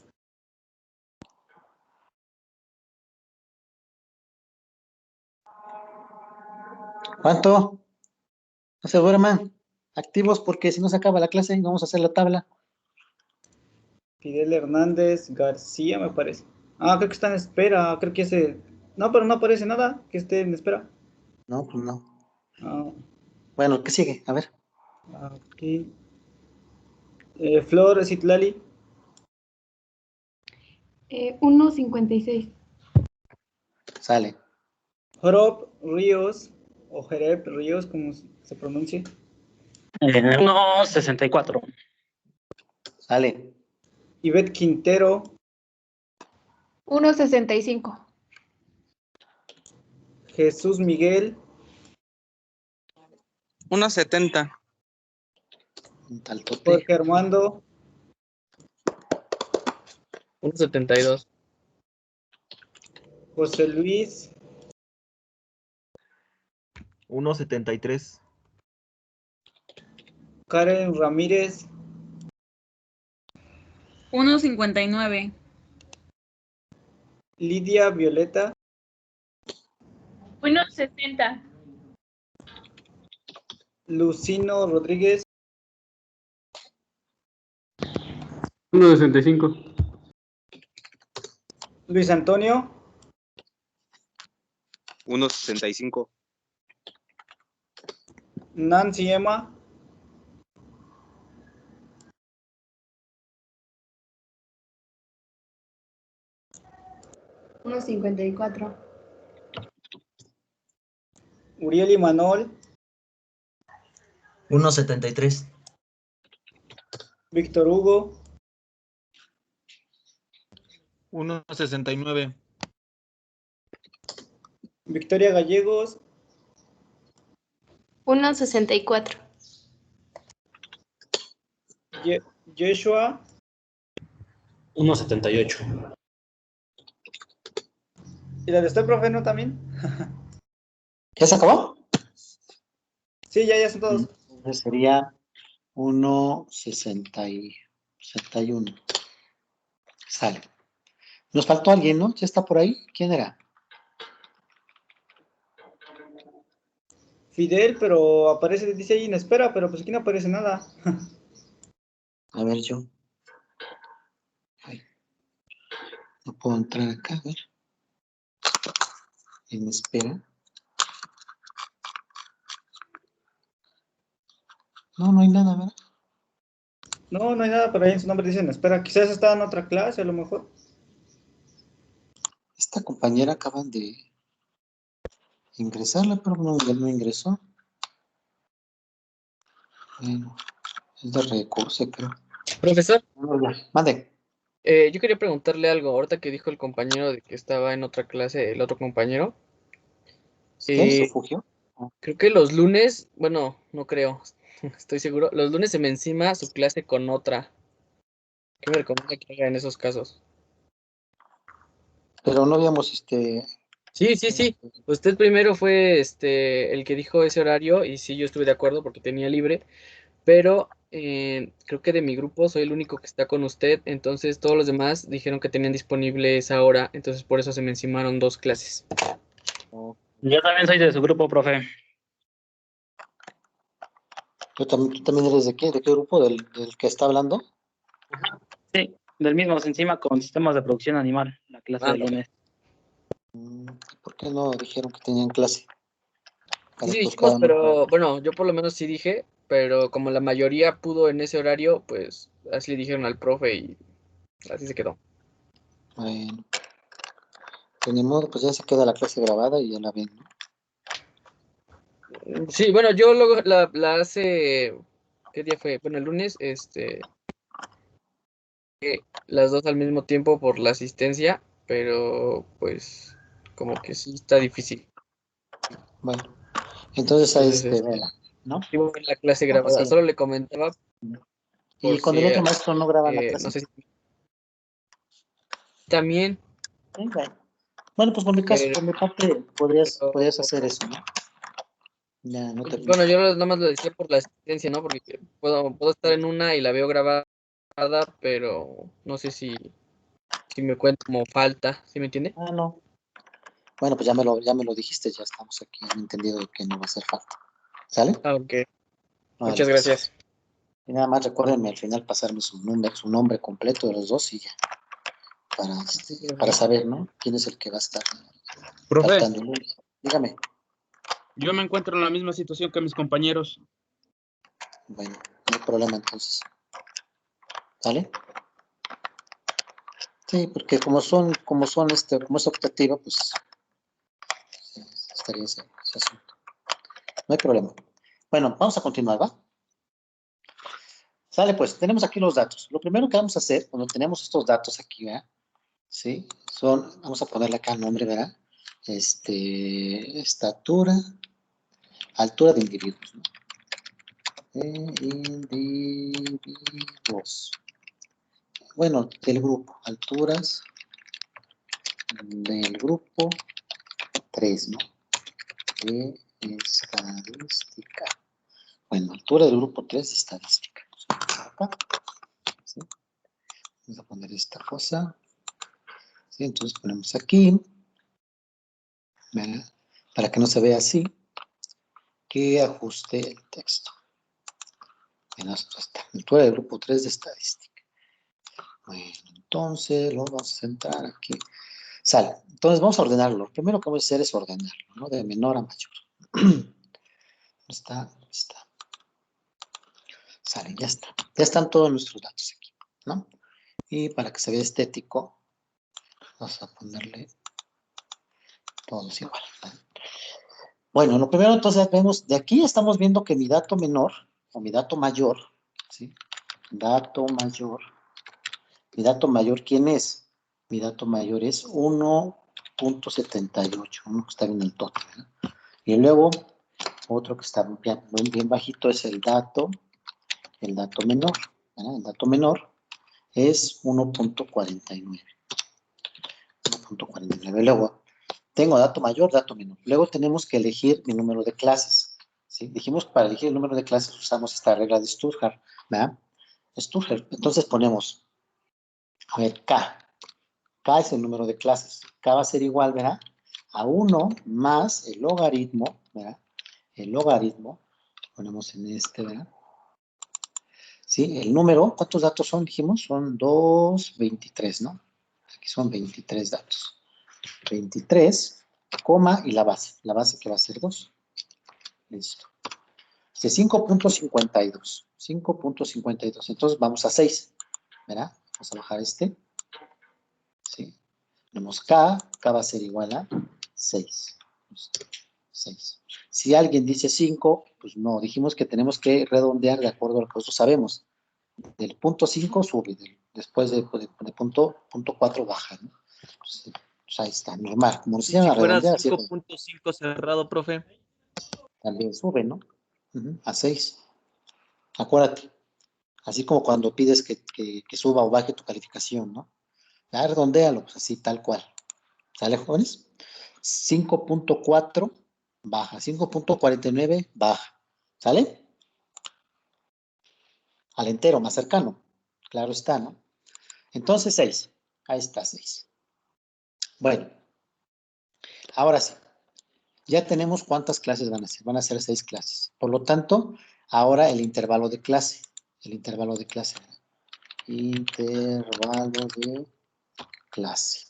¿Cuánto? No se duerman. Activos porque si no se acaba la clase no vamos a hacer la tabla. Fidel Hernández García, me parece. Ah, creo que está en espera. Creo que ese. No, pero no aparece nada que esté en espera. No, pues no. Ah, Bueno, ¿qué sigue? A ver. aquí. Flor Citlali. 1.56. Sale. Jorop Ríos. O Jerep Ríos, como se pronuncia. 1.64. Sale. Ivette Quintero. 1.65. Jesús Miguel. 1.70. Un taltote. Jorge Armando. 1.72. José Luis. 1.73. Karen Ramírez. 1.59. Lidia Violeta. 1.60. Lucino Rodríguez. 1.65. Luis Antonio. 1.65. Nancy Emma. 1.54. Uriel Imanol. 1.73. Víctor Hugo. 1.69. Victoria Gallegos. 1.64. Joshua. 1.78. ¿Y la de usted, profe, no también? ¿Ya se acabó? Sí, ya son todos. Entonces sería 1.61. Sale. Nos faltó alguien, ¿no? ¿Ya está por ahí? ¿Quién era? Fidel, pero aparece, dice ahí en espera, pero pues aquí no aparece nada. A ver, yo. Ay, no puedo entrar acá, a ver. En espera. No, no hay nada, ¿verdad? No hay nada, pero ahí en su nombre dice en espera. Quizás está en otra clase, a lo mejor. Esta compañera acaban de ingresarla, pero no ingresó. Bueno, es de recurso, creo. Profesor, Mande. yo quería preguntarle algo. Ahorita que dijo el compañero de que estaba en otra clase, el otro compañero. ¿Qué? ¿Se fugió? Creo que los lunes, bueno, no creo, estoy seguro. Los lunes se me encima su clase con otra. ¿Qué me recomienda que haga en esos casos? Pero no habíamos, Sí. Usted primero fue el que dijo ese horario y sí, yo estuve de acuerdo porque tenía libre, pero creo que de mi grupo soy el único que está con usted, entonces todos los demás dijeron que tenían disponible esa hora, entonces por eso se me encimaron dos clases. Yo también soy de su grupo, profe. ¿Tú también eres de qué? ¿De qué grupo? ¿Del que está hablando? Sí, del mismo se encima con sistemas de producción animal, la clase de lunes. ¿Por qué no dijeron que tenían clase? Sí dijimos, pero bueno, yo por lo menos sí dije, pero como la mayoría pudo en ese horario, pues así le dijeron al profe y así se quedó. Bueno, pues ni modo, pues ya se queda la clase grabada y ya la ven, ¿no? Sí, bueno, yo luego la hace, ¿qué día fue? Bueno, el lunes, las dos al mismo tiempo por la asistencia, pero pues como que sí está difícil. Bueno, entonces ahí vela, ¿no? Sí voy a ver la clase No, pues grabada, sí. solo le comentaba Y por con si, el otro maestro no graban la clase. no sé si también. Bueno, pues por mi caso, Pero- por mi parte, podrías hacer eso, ¿no? Ya, no te Bueno, yo nada más lo decía por la asistencia, ¿no? Porque puedo estar en una y la veo grabada, pero no sé si me cuenta como falta, ¿sí me entiende? Ah, no. Bueno, pues ya me lo dijiste, ya estamos aquí, han entendido de que no va a hacer falta. ¿Sale? Ah, ok. Vale, Muchas pues. gracias. Y nada más recuérdenme al final pasarme su nombre completo de los dos y ya. Para saber, ¿no? Quién es el que va a estar Profe, faltando. Dígame. yo me encuentro en la misma situación que mis compañeros. Bueno, no hay problema entonces. ¿Vale? Sí, porque como es optativa, pues estaría ese asunto. No hay problema. Bueno, vamos a continuar, ¿va? Sale, pues, tenemos aquí los datos. Lo primero que vamos a hacer, cuando tenemos estos datos aquí, ¿verdad? ¿Sí? Vamos a ponerle acá el nombre, ¿verdad? Estatura, altura de individuos, ¿no? Individuos. Bueno, del grupo, alturas del grupo 3, ¿no? De estadística. Bueno, altura del grupo 3 de estadística. Acá. ¿Sí? Vamos a poner esta cosa. ¿Sí? Entonces ponemos aquí, ¿verdad? Para que no se vea así, que ajuste el texto. En esta altura del grupo 3 de estadística. Bueno, entonces lo vamos a centrar aquí. Sale. Entonces vamos a ordenarlo. Lo primero que vamos a hacer es ordenarlo, ¿no? De menor a mayor. Está. Sale, ya está. Ya están todos nuestros datos aquí, ¿no? Y para que se vea estético, vamos a ponerle todos igual, ¿no? Bueno, lo primero entonces vemos, de aquí estamos viendo que mi dato menor, o mi dato mayor, ¿sí? Mi dato mayor, ¿quién es? Mi dato mayor es 1.78, uno que está bien el total, ¿no? Y luego, otro que está bien bajito es el dato menor, ¿no? El dato menor es 1.49. 1.49. Luego, tengo dato mayor, dato menor. Luego tenemos que elegir mi número de clases, ¿sí? Dijimos que para elegir el número de clases usamos esta regla de Sturger, ¿verdad? Sturger. Entonces ponemos, a ver, K. K es el número de clases. K va a ser igual, ¿verdad? A 1 más el logaritmo, ¿verdad? El logaritmo, ponemos en ¿verdad? ¿Sí? El número, ¿cuántos datos son? Dijimos, son 23, ¿no? Aquí son 23 datos. 23, coma y la base que va a ser 2. Listo. 5.52. 5.52. Entonces vamos a 6, ¿verdad? Vamos a bajar ¿sí? Tenemos K va a ser igual a 6. 6. Si alguien dice 5, pues no, dijimos que tenemos que redondear de acuerdo a lo que nosotros sabemos. Del punto 5 sube, después de punto 4 baja, ¿no? Entonces, pues ahí está, normal. Como nos Y hicieron si a fuera redondear, 5.5 cerrado, profe. también sube, ¿no? A 6. Acuérdate, así como cuando pides que suba o baje tu calificación, ¿no? Ya redondéalo, pues así, tal cual. ¿Sale, jóvenes? 5.4 baja, 5.49 baja. ¿Sale? Al entero, más cercano. Claro está, ¿no? Entonces 6. Ahí está 6. Bueno, ahora sí. Ya tenemos cuántas clases van a ser. Van a ser 6 clases. Por lo tanto, ahora el intervalo de clase. El intervalo de clase. Intervalo de clase.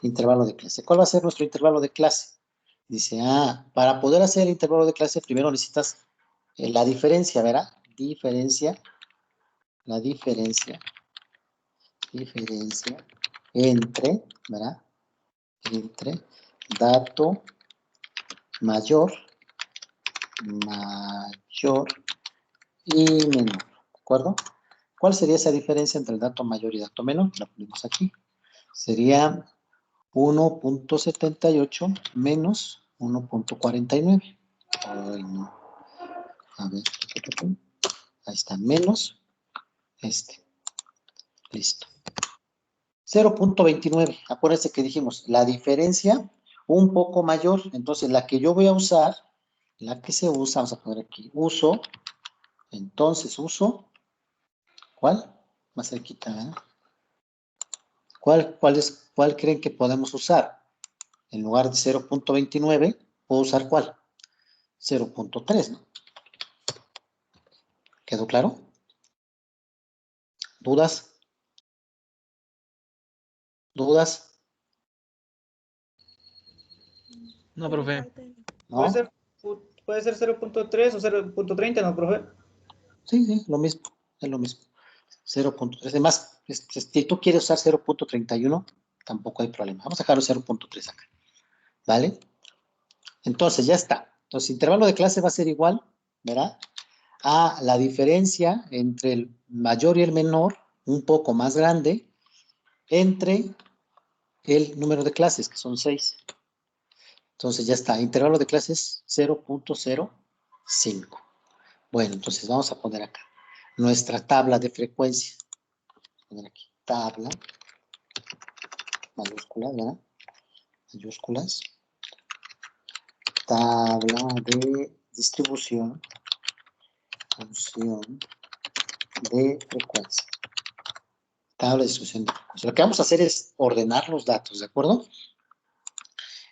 Intervalo de clase. ¿Cuál va a ser nuestro intervalo de clase? Dice, para poder hacer el intervalo de clase, primero necesitas la diferencia, ¿verdad? La diferencia entre, ¿verdad? Entre dato mayor y menor, ¿de acuerdo? ¿Cuál sería esa diferencia entre el dato mayor y dato menor? La ponemos aquí. Sería 1.78 menos 1.49. Ay, no. A ver. Ahí está, menos Listo. 0.29. Acuérdense que dijimos, la diferencia un poco mayor. Entonces, la que yo voy a usar, la que se usa, vamos a poner aquí, entonces uso, ¿cuál? Más cerquita, ¿verdad? ¿Cuál creen que podemos usar? En lugar de 0.29, ¿puedo usar cuál? 0.3, ¿no? ¿Quedó claro? ¿Dudas? ¿Dudas? No, profe. ¿No? Puede ser 0.3 o 0.30, ¿no, profe? Sí, sí, lo mismo, es lo mismo. 0.3. Además, si tú quieres usar 0.31, tampoco hay problema. Vamos a dejarlo 0.3 acá. ¿Vale? Entonces, ya está. Entonces, intervalo de clase va a ser igual, ¿verdad? A la diferencia entre el mayor y el menor, un poco más grande, entre el número de clases, que son 6. Entonces, ya está. Intervalo de clases 0.05. Bueno, entonces vamos a poner acá nuestra tabla de frecuencia. Poner aquí tabla, mayúsculas, ¿verdad? Mayúsculas. Tabla de distribución, función de frecuencia. Tabla de distribución de frecuencia. Lo que vamos a hacer es ordenar los datos, ¿de acuerdo?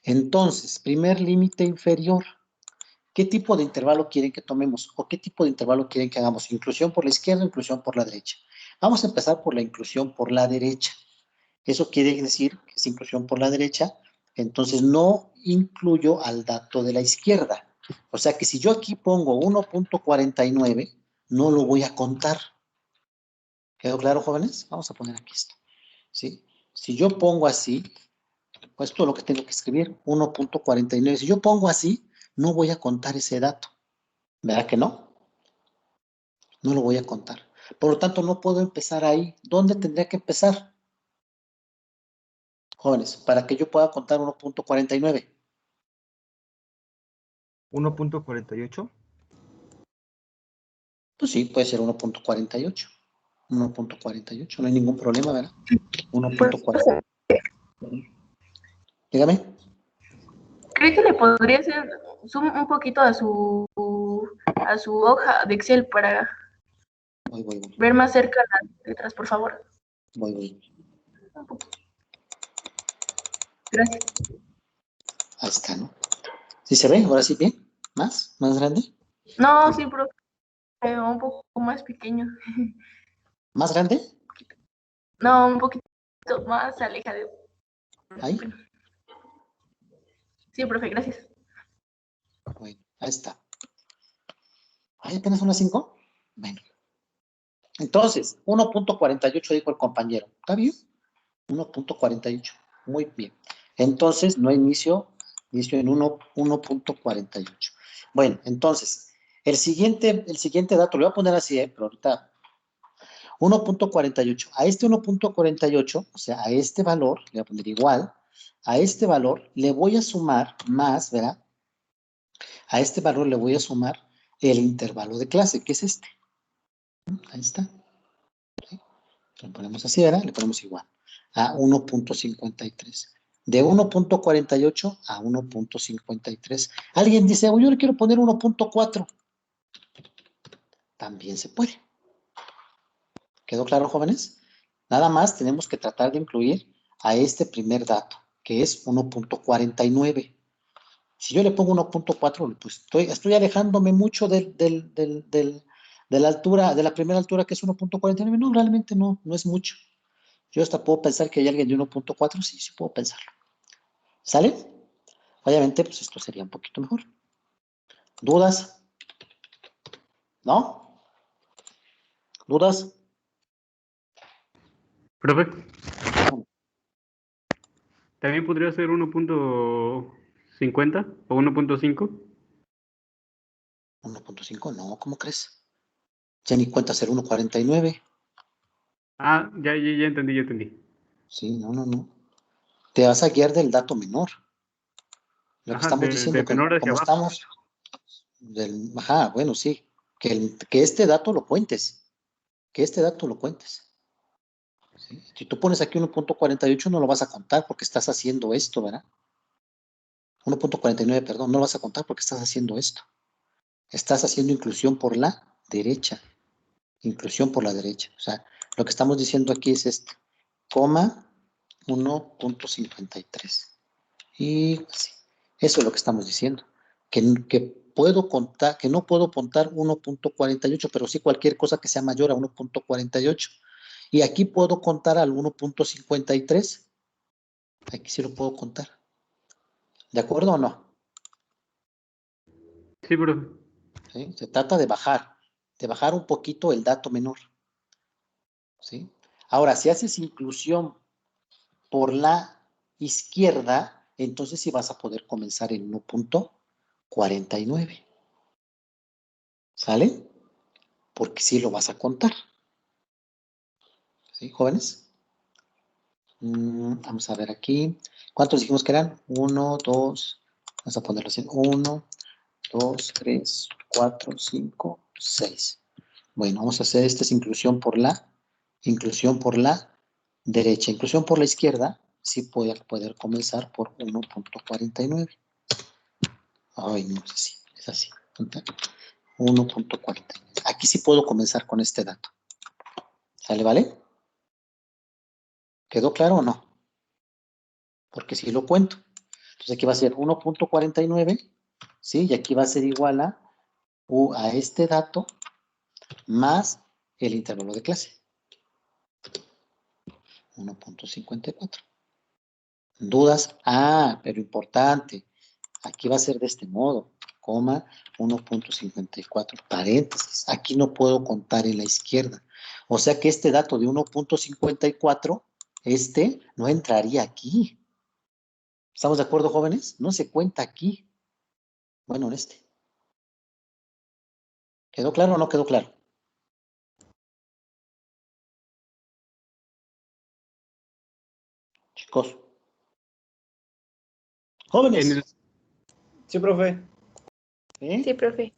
Entonces, primer límite inferior. ¿Qué tipo de intervalo quieren que tomemos? ¿O qué tipo de intervalo quieren que hagamos? ¿Inclusión por la izquierda o inclusión por la derecha? Vamos a empezar por la inclusión por la derecha. Eso quiere decir que es inclusión por la derecha, entonces no incluyo al dato de la izquierda. O sea que si yo aquí pongo 1.49, no lo voy a contar. ¿Quedó claro, jóvenes? Vamos a poner aquí esto. ¿Sí? Si yo pongo así, pues esto es lo que tengo que escribir, 1.49. Si yo pongo así, no voy a contar ese dato. ¿Verdad que no? No lo voy a contar. Por lo tanto, no puedo empezar ahí. ¿Dónde tendría que empezar? Jóvenes, para que yo pueda contar 1.49. 1.48. Pues sí, puede ser 1.48. 1.48, no hay ningún problema, ¿verdad? 1.48. Dígame. ¿Cree que le podría hacer zoom un poquito a su hoja de Excel para Voy. ver más cerca las letras, por favor? Voy. Gracias. Ahí está, ¿no? ¿Sí se ve? Ahora sí bien. ¿Más? ¿Más grande? No, sí, profe, un poco más pequeño. ¿Más grande? No, un poquito más alejado. Ahí. Sí, profe, gracias. Bueno, ahí está. ¿Ahí apenas son las 5? Bueno. Entonces, 1.48 dijo el compañero. ¿Está bien? 1.48. Muy bien. Entonces, no inicio en 1.48. Bueno, entonces, el siguiente dato, lo voy a poner así, pero ahorita 1.48. A este 1.48, o sea, a este valor, le voy a poner igual, a este valor le voy a sumar más, ¿verdad? A este valor le voy a sumar el intervalo de clase, que es este. Ahí está. ¿Sí? Lo ponemos así, ¿verdad? Le ponemos igual. A 1.53. De 1.48 a 1.53. Alguien dice, oh, yo le quiero poner 1.4. También se puede. ¿Quedó claro, jóvenes? Nada más tenemos que tratar de incluir a este primer dato, que es 1.49. Si yo le pongo 1.4, pues estoy alejándome mucho de la altura, de la primera altura, que es 1.49. No, realmente no es mucho. Yo hasta puedo pensar que hay alguien de 1.4, sí puedo pensarlo. ¿Sale? Obviamente, pues esto sería un poquito mejor. ¿Dudas? ¿No? ¿Dudas? Profe, ¿también podría ser 1.50 o 1.5? 1.5, no, ¿cómo crees? Ya ni cuenta ser 1.49. Ah, ya entendí. Sí, no. Te vas a guiar del dato menor. Lo que Ajá, estamos diciendo, de menor hacia como abajo. estamos, ajá, bueno, sí, que este dato lo cuentes, ¿sí? Si tú pones aquí 1.48 no lo vas a contar porque estás haciendo esto, ¿verdad? 1.49, perdón, no lo vas a contar porque estás haciendo esto. Estás haciendo inclusión por la derecha. Inclusión por la derecha. O sea, lo que estamos diciendo aquí es esto, coma 1.53. Y así. Eso es lo que estamos diciendo. Que puedo contar, que no puedo contar 1.48, pero sí cualquier cosa que sea mayor a 1.48. Y aquí puedo contar al 1.53. Aquí sí lo puedo contar. ¿De acuerdo o no? Sí, profe. ¿Sí? Se trata de bajar un poquito el dato menor. ¿Sí? Ahora, si haces inclusión por la izquierda, entonces sí vas a poder comenzar en 1.49. ¿Sale? Porque sí lo vas a contar. ¿Sí, jóvenes? Vamos a ver aquí. ¿Cuántos dijimos que eran? 1, 2, vamos a ponerlo así. 1, 2, 3, 4, 5, 6. Bueno, vamos a hacer esta es inclusión por la derecha. Inclusión por la izquierda, sí puede poder comenzar por 1.49. Ay, no es así, es así. 1.40. Aquí sí puedo comenzar con este dato. ¿Sale, vale? ¿Quedó claro o no? Porque si lo cuento. Entonces aquí va a ser 1.49, ¿sí? Y aquí va a ser igual a este dato más el intervalo de clase. 1.54. ¿Dudas? Ah, pero importante. Aquí va a ser de este modo, coma 1.54, paréntesis. Aquí no puedo contar en la izquierda. O sea que este dato de 1.54, este no entraría aquí. ¿Estamos de acuerdo, jóvenes? No se cuenta aquí. Bueno, en este. ¿Quedó claro o no quedó claro? Chicos. Jóvenes. Sí, profe. ¿Eh? Sí, profe.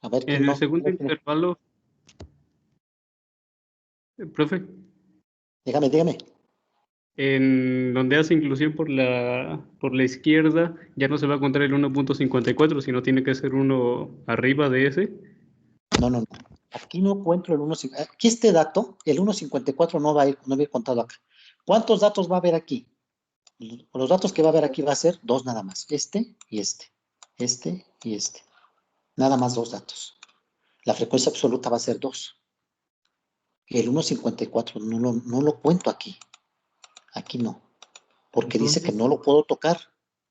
A ver, ¿quién En el no? segundo intervalo, profe, Dígame. en donde hace inclusión por la izquierda, ya no se va a contar el 1.54, sino tiene que ser uno arriba de ese. No. Aquí no encuentro el 1.54. Aquí este dato, el 1.54 no va a ir contado acá. ¿Cuántos datos va a haber aquí? Los datos que va a haber aquí va a ser dos nada más. Este y este. Este y este. Nada más dos datos. La frecuencia absoluta va a ser 2. Y el 1.54 no lo cuento aquí. Aquí no. Porque dice que no lo puedo tocar.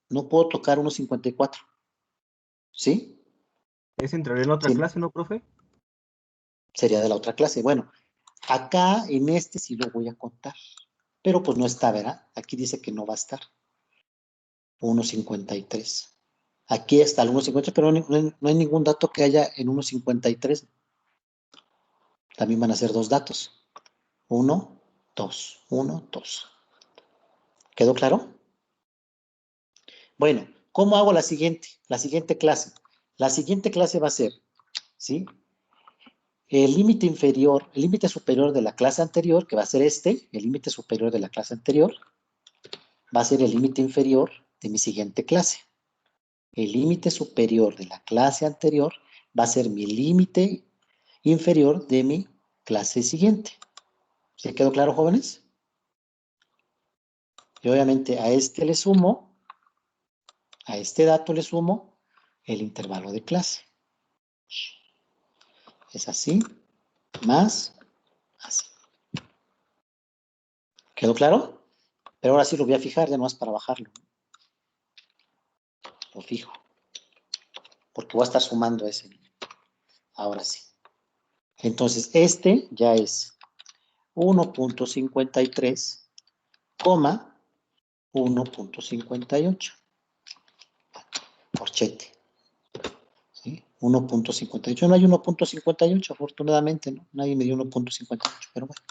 No puedo tocar 1.54. ¿Sí? ¿Ese entraría en otra Sí. clase, no, profe? Sería de la otra clase. Bueno, acá en este sí lo voy a contar. Pero pues no está, ¿verdad? Aquí dice que no va a estar. 1.53. Aquí está el 1.53, pero no hay ningún dato que haya en 1.53. También van a ser dos datos. 1, 2, 1, 2. ¿Quedó claro? Bueno, ¿cómo hago la siguiente clase? La siguiente clase va a ser, ¿sí? El límite inferior, el límite superior de la clase anterior, que va a ser este, el límite superior de la clase anterior, va a ser el límite inferior de mi siguiente clase. El límite superior de la clase anterior va a ser mi límite inferior de mi clase siguiente. ¿Se quedó claro, jóvenes? Y obviamente a este le sumo, a este dato le sumo el intervalo de clase. Es así, más así. ¿Quedó claro? Pero ahora sí lo voy a fijar, ya no es para bajarlo. Lo fijo. Porque voy a estar sumando ese. Ahora sí. Entonces, este ya es 1.53, 1.58. Corchete. ¿Sí? 1.58. No hay 1.58, afortunadamente, ¿no? Nadie me dio 1.58, pero bueno.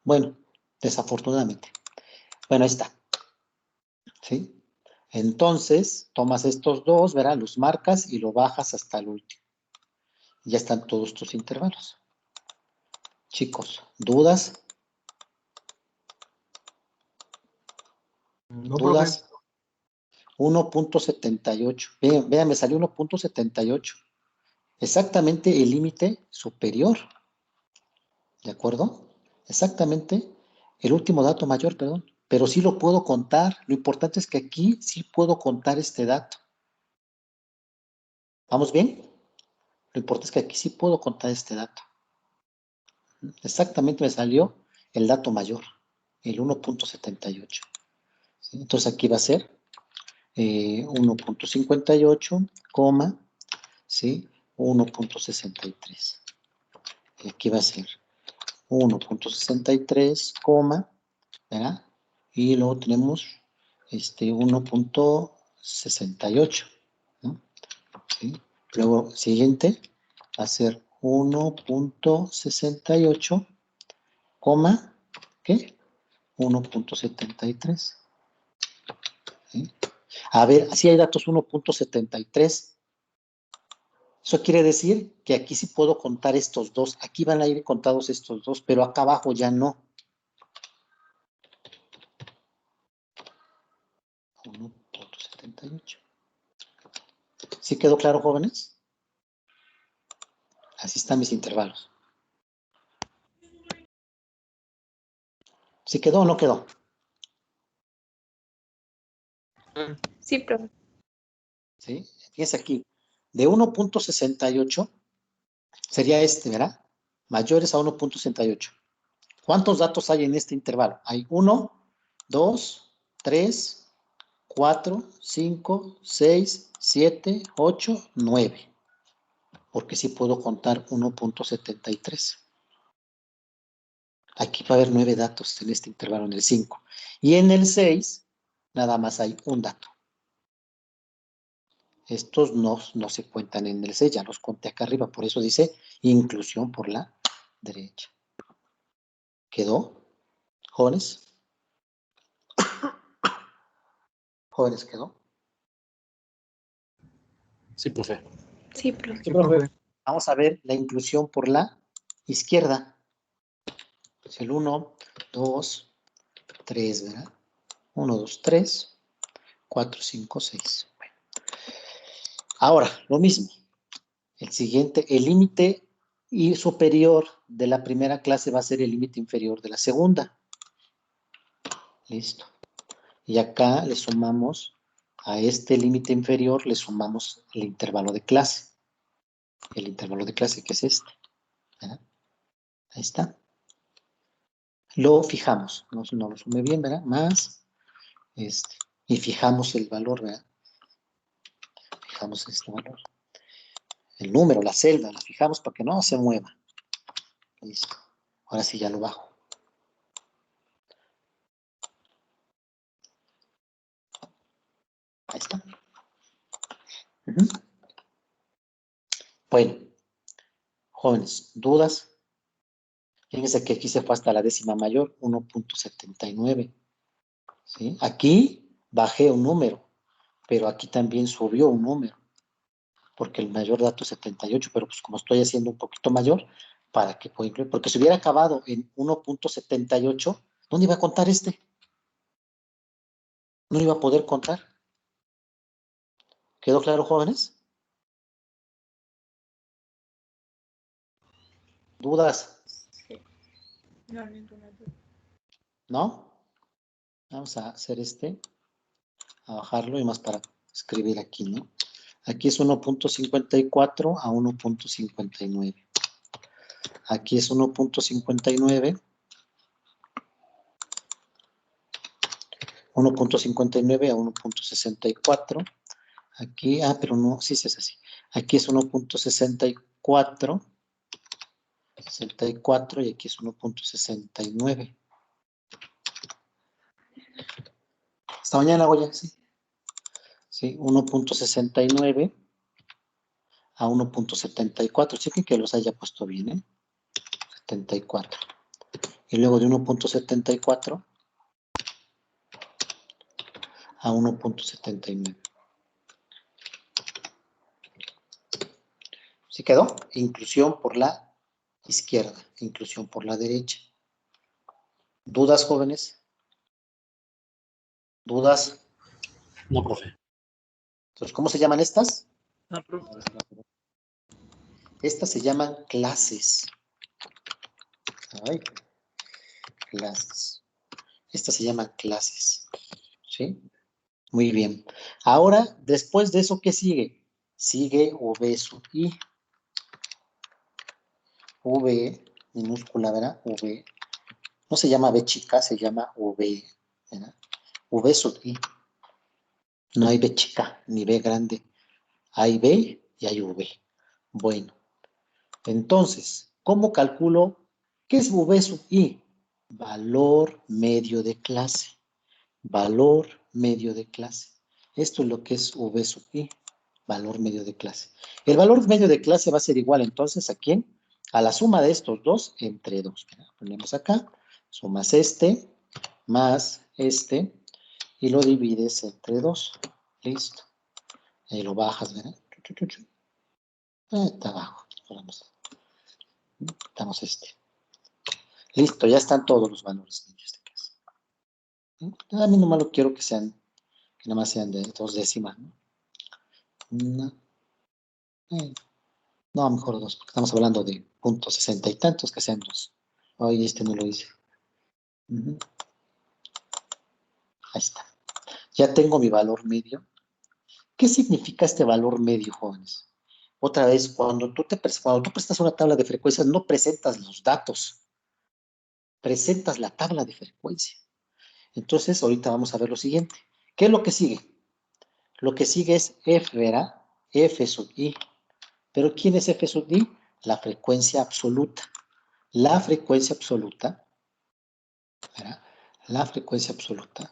Bueno, desafortunadamente. Bueno, ahí está. ¿Sí? Entonces, tomas estos dos, verás, los marcas y lo bajas hasta el último. Ya están todos tus intervalos. Chicos, ¿dudas? No, ¿Dudas? profe. 1.78. Vean, me salió 1.78. Exactamente el límite superior. ¿De acuerdo? Exactamente el último dato mayor, perdón. Pero sí lo puedo contar. Lo importante es que aquí sí puedo contar este dato. ¿Vamos bien? Lo importante es que aquí sí puedo contar este dato. Exactamente me salió el dato mayor, el 1.78. ¿Sí? Entonces aquí va a ser 1.58, ¿sí? 1.63. Y aquí va a ser 1.63, ¿verdad? Y luego tenemos 1.68, ¿no? ¿Sí? Luego, siguiente, va a ser 1.68, ¿qué? 1.73. ¿Sí? A ver, así hay datos 1.73. Eso quiere decir que aquí sí puedo contar estos dos. Aquí van a ir contados estos dos, pero acá abajo ya no. 1.78. ¿Sí quedó claro, jóvenes? Así están mis intervalos. ¿Sí quedó o no quedó? Sí, profe. ¿Sí? Fíjense aquí. De 1.68 sería este, ¿verdad? Mayores a 1.68. ¿Cuántos datos hay en este intervalo? Hay 1, 2, 3, 4, 5, 6, 7, 8, 9. Porque sí puedo contar 1.73. Aquí va a haber 9 datos en este intervalo, en el 5. Y en el 6, nada más hay un dato. Estos no se cuentan en el 6, ya los conté acá arriba. Por eso dice inclusión por la derecha. ¿Quedó? ¿Jóvenes? ¿Jóvenes quedó? Sí, profe. Sí, profe. Sí, profe. Vamos a ver la inclusión por la izquierda. Es el 1, 2, 3, ¿verdad? 1, 2, 3, 4, 5, 6. Bueno. Ahora, lo mismo. El siguiente, el límite superior de la primera clase va a ser el límite inferior de la segunda. Listo. Y acá le sumamos a este límite inferior, le sumamos el intervalo de clase. El intervalo de clase que es este. ¿Verdad? Ahí está. Lo fijamos. No lo sume bien, ¿verdad? Más este. Y fijamos el valor, ¿verdad? Fijamos este valor. El número, la celda, la fijamos para que no se mueva. Listo. Ahora sí ya lo bajo. Ahí está. Bueno, jóvenes, ¿dudas? Fíjense que aquí se fue hasta la décima mayor, 1.79. ¿Sí? Aquí bajé un número, pero aquí también subió un número, porque el mayor dato es 78, pero pues como estoy haciendo un poquito mayor, ¿para qué puedo incluir? Porque si hubiera acabado en 1.78, ¿dónde iba a contar este? No iba a poder contar. ¿Quedó claro, jóvenes? ¿Dudas? No, ninguna duda. ¿No? Vamos a hacer a bajarlo y más para escribir aquí, ¿no? Aquí es 1.54 a 1.59. Aquí es 1.59. 1.59 a 1.64. Aquí, pero no, sí es así. Aquí es 1.64. 64 y aquí es 1.69. Hasta mañana, Goya, sí. Sí, 1.69 a 1.74. Chequen que los haya puesto bien, ¿eh? 74. Y luego de 1.74 a 1.79. ¿Sí quedó? Inclusión por la izquierda, inclusión por la derecha. ¿Dudas, jóvenes? ¿Dudas? No, profe. Entonces, ¿cómo se llaman estas? Ah, profe. Estas se llaman clases. Ay, clases. Estas se llaman clases. ¿Sí? Muy bien. Ahora, después de eso, ¿qué sigue? sigue V sub I. V minúscula, ¿verdad? V. No se llama V chica, se llama V, ¿verdad? V sub I. No hay V chica ni V grande. Hay V y hay V. Bueno, entonces, ¿cómo calculo qué es V sub I? Valor medio de clase. Valor medio de clase. Esto es lo que es V sub I. Valor medio de clase. El valor medio de clase va a ser igual entonces a quién? A la suma de estos dos entre 2. Ponemos acá, sumas este más este y lo divides entre 2. Listo. Ahí lo bajas, ¿verdad? Está abajo. Damos este. Listo, ya están todos los valores de este caso. A mí nomás lo quiero que sean, que nada más sean de 2 décimas, ¿no? No, mejor 2, porque estamos hablando de puntos 60 y tantos, que sean 2. Ay, este no lo hice. Ahí está. Ya tengo mi valor medio. ¿Qué significa este valor medio, jóvenes? Otra vez, cuando tú prestas una tabla de frecuencias, no presentas los datos, presentas la tabla de frecuencia. Entonces, ahorita vamos a ver lo siguiente. ¿Qué es lo que sigue? Lo que sigue es F, ¿verdad? F sub I. ¿Pero quién es F sub I? La frecuencia absoluta. La frecuencia absoluta, ¿verdad? La frecuencia absoluta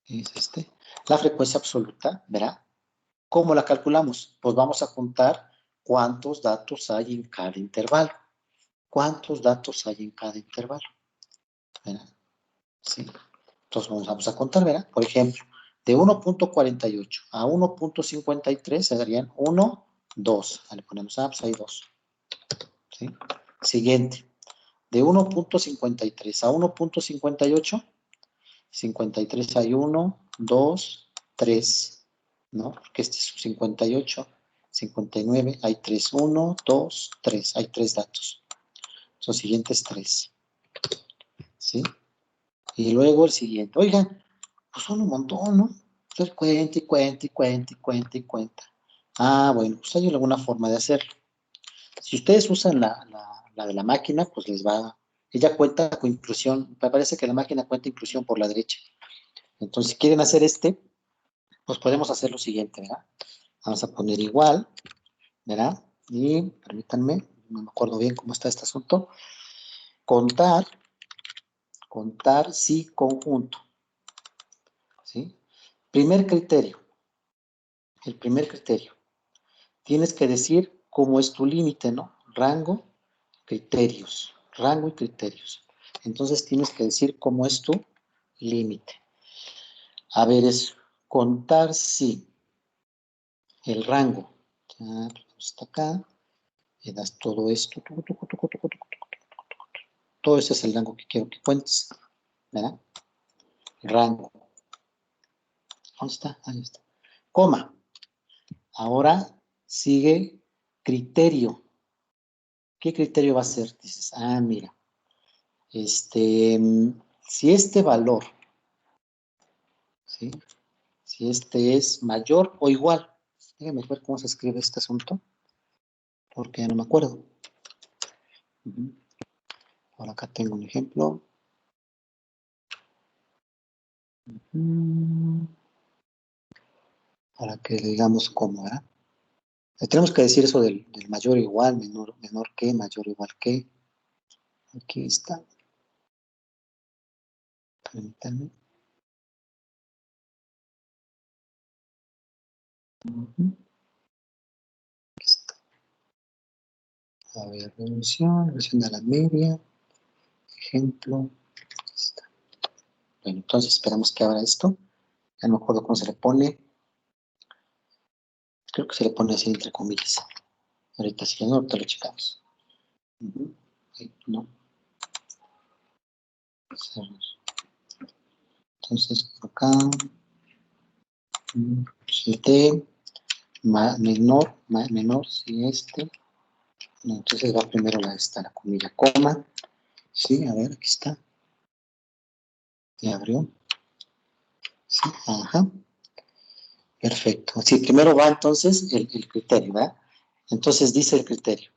es este. La frecuencia absoluta, ¿verdad? ¿Cómo la calculamos? Pues vamos a juntar cuántos datos hay en cada intervalo. ¿Cuántos datos hay en cada intervalo? ¿Verdad? Sí. Entonces vamos a contar, ¿verdad? Por ejemplo, de 1.48 a 1.53 se darían 1, 2. Le ponemos, pues hay 2. ¿Sí? Siguiente. De 1.53 a 1.58, 53 hay 1, 2, 3. ¿No? Porque este es 58, 59, hay 3, 1, 2, 3. Hay 3 datos. Son siguientes 3. ¿Sí? Y luego el siguiente. Oigan, pues son un montón, ¿no? Entonces cuenta y cuenta y cuenta y cuenta y cuenta. Ah, bueno, pues hay alguna forma de hacerlo. Si ustedes usan la de la máquina, pues les va. Ella cuenta con inclusión. Me parece que la máquina cuenta inclusión por la derecha. Entonces, si quieren hacer pues podemos hacer lo siguiente, ¿verdad? Vamos a poner igual, ¿verdad? Y permítanme, no me acuerdo bien cómo está este asunto. Contar sí conjunto. ¿Sí? Primer criterio. El primer criterio. Tienes que decir cómo es tu límite, ¿no? Rango, criterios. Rango y criterios. Entonces tienes que decir cómo es tu límite. A ver, es contar si el rango. Ya, está acá. Le das todo esto. Todo ese es el rango que quiero que cuentes. ¿Verdad? Rango. ¿Dónde está? Ahí está. Coma. Ahora sigue criterio. ¿Qué criterio va a ser? Dices, mira, si este valor, ¿sí? Si este es mayor o igual, déjame ver cómo se escribe este asunto, porque ya no me acuerdo. Ahora acá tengo un ejemplo. Para que le digamos cómo, ¿verdad? Tenemos que decir eso del mayor igual, menor que, mayor igual que. Aquí está. Permítanme. Aquí está. A ver, revolución de la media. Ejemplo. Aquí está. Bueno, entonces esperamos que abra esto. Ya no me acuerdo cómo se le pone. Creo que se le pone así entre comillas. Ahorita sí, no, ahorita lo checamos. Ahí, no. Entonces, por acá. Si T menor, si este. No, entonces va primero la comilla, coma. Sí, a ver, aquí está. Ya abrió. Sí, ajá. Perfecto. Sí, primero va entonces el criterio, ¿verdad? Entonces dice el criterio.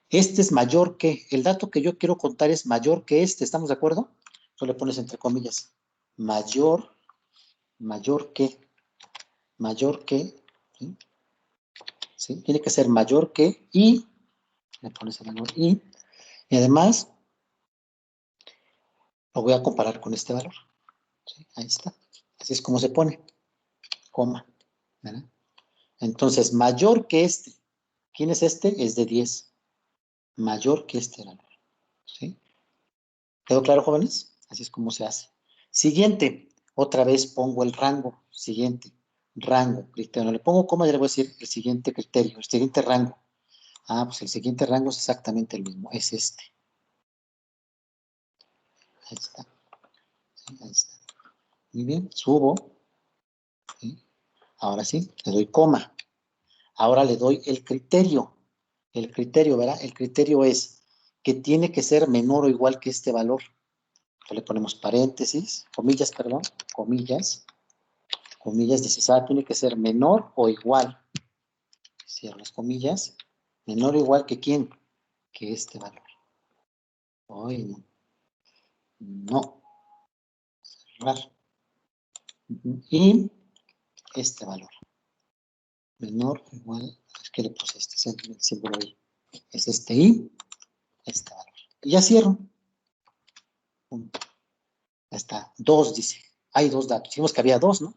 Este es mayor que, el dato que yo quiero contar es mayor que este, ¿estamos de acuerdo? Tú le pones entre comillas, mayor que, ¿sí? ¿Sí? Tiene que ser mayor que, y, le pones el valor y además lo voy a comparar con este valor. ¿Sí? Ahí está. Así es como se pone, coma, ¿verdad? Entonces, mayor que este. ¿Quién es este? Es de 10. Mayor que este valor. ¿Sí? ¿Quedó claro, jóvenes? Así es como se hace. Siguiente. Otra vez pongo el rango. Siguiente. Rango. Criterio. No le pongo coma y le voy a decir el siguiente criterio. El siguiente rango. Ah, pues el siguiente rango es exactamente el mismo. Es este. Ahí está. Sí, ahí está. Muy bien. Subo. ¿Sí? Ahora sí. Le doy coma. Ahora le doy el criterio. El criterio, ¿verdad? El criterio es que tiene que ser menor o igual que este valor. Entonces le ponemos paréntesis, comillas, perdón, comillas, dice, tiene que ser menor o igual. Cierro las comillas. Menor o igual que quién, que este valor. Ay, no. No. Cerrar. Y este valor. Menor o igual, es que le puse este el símbolo ahí. Es este y este valor. Y ya cierro. Ya está. 2 dice. Hay 2 datos. Dijimos que había 2, ¿no?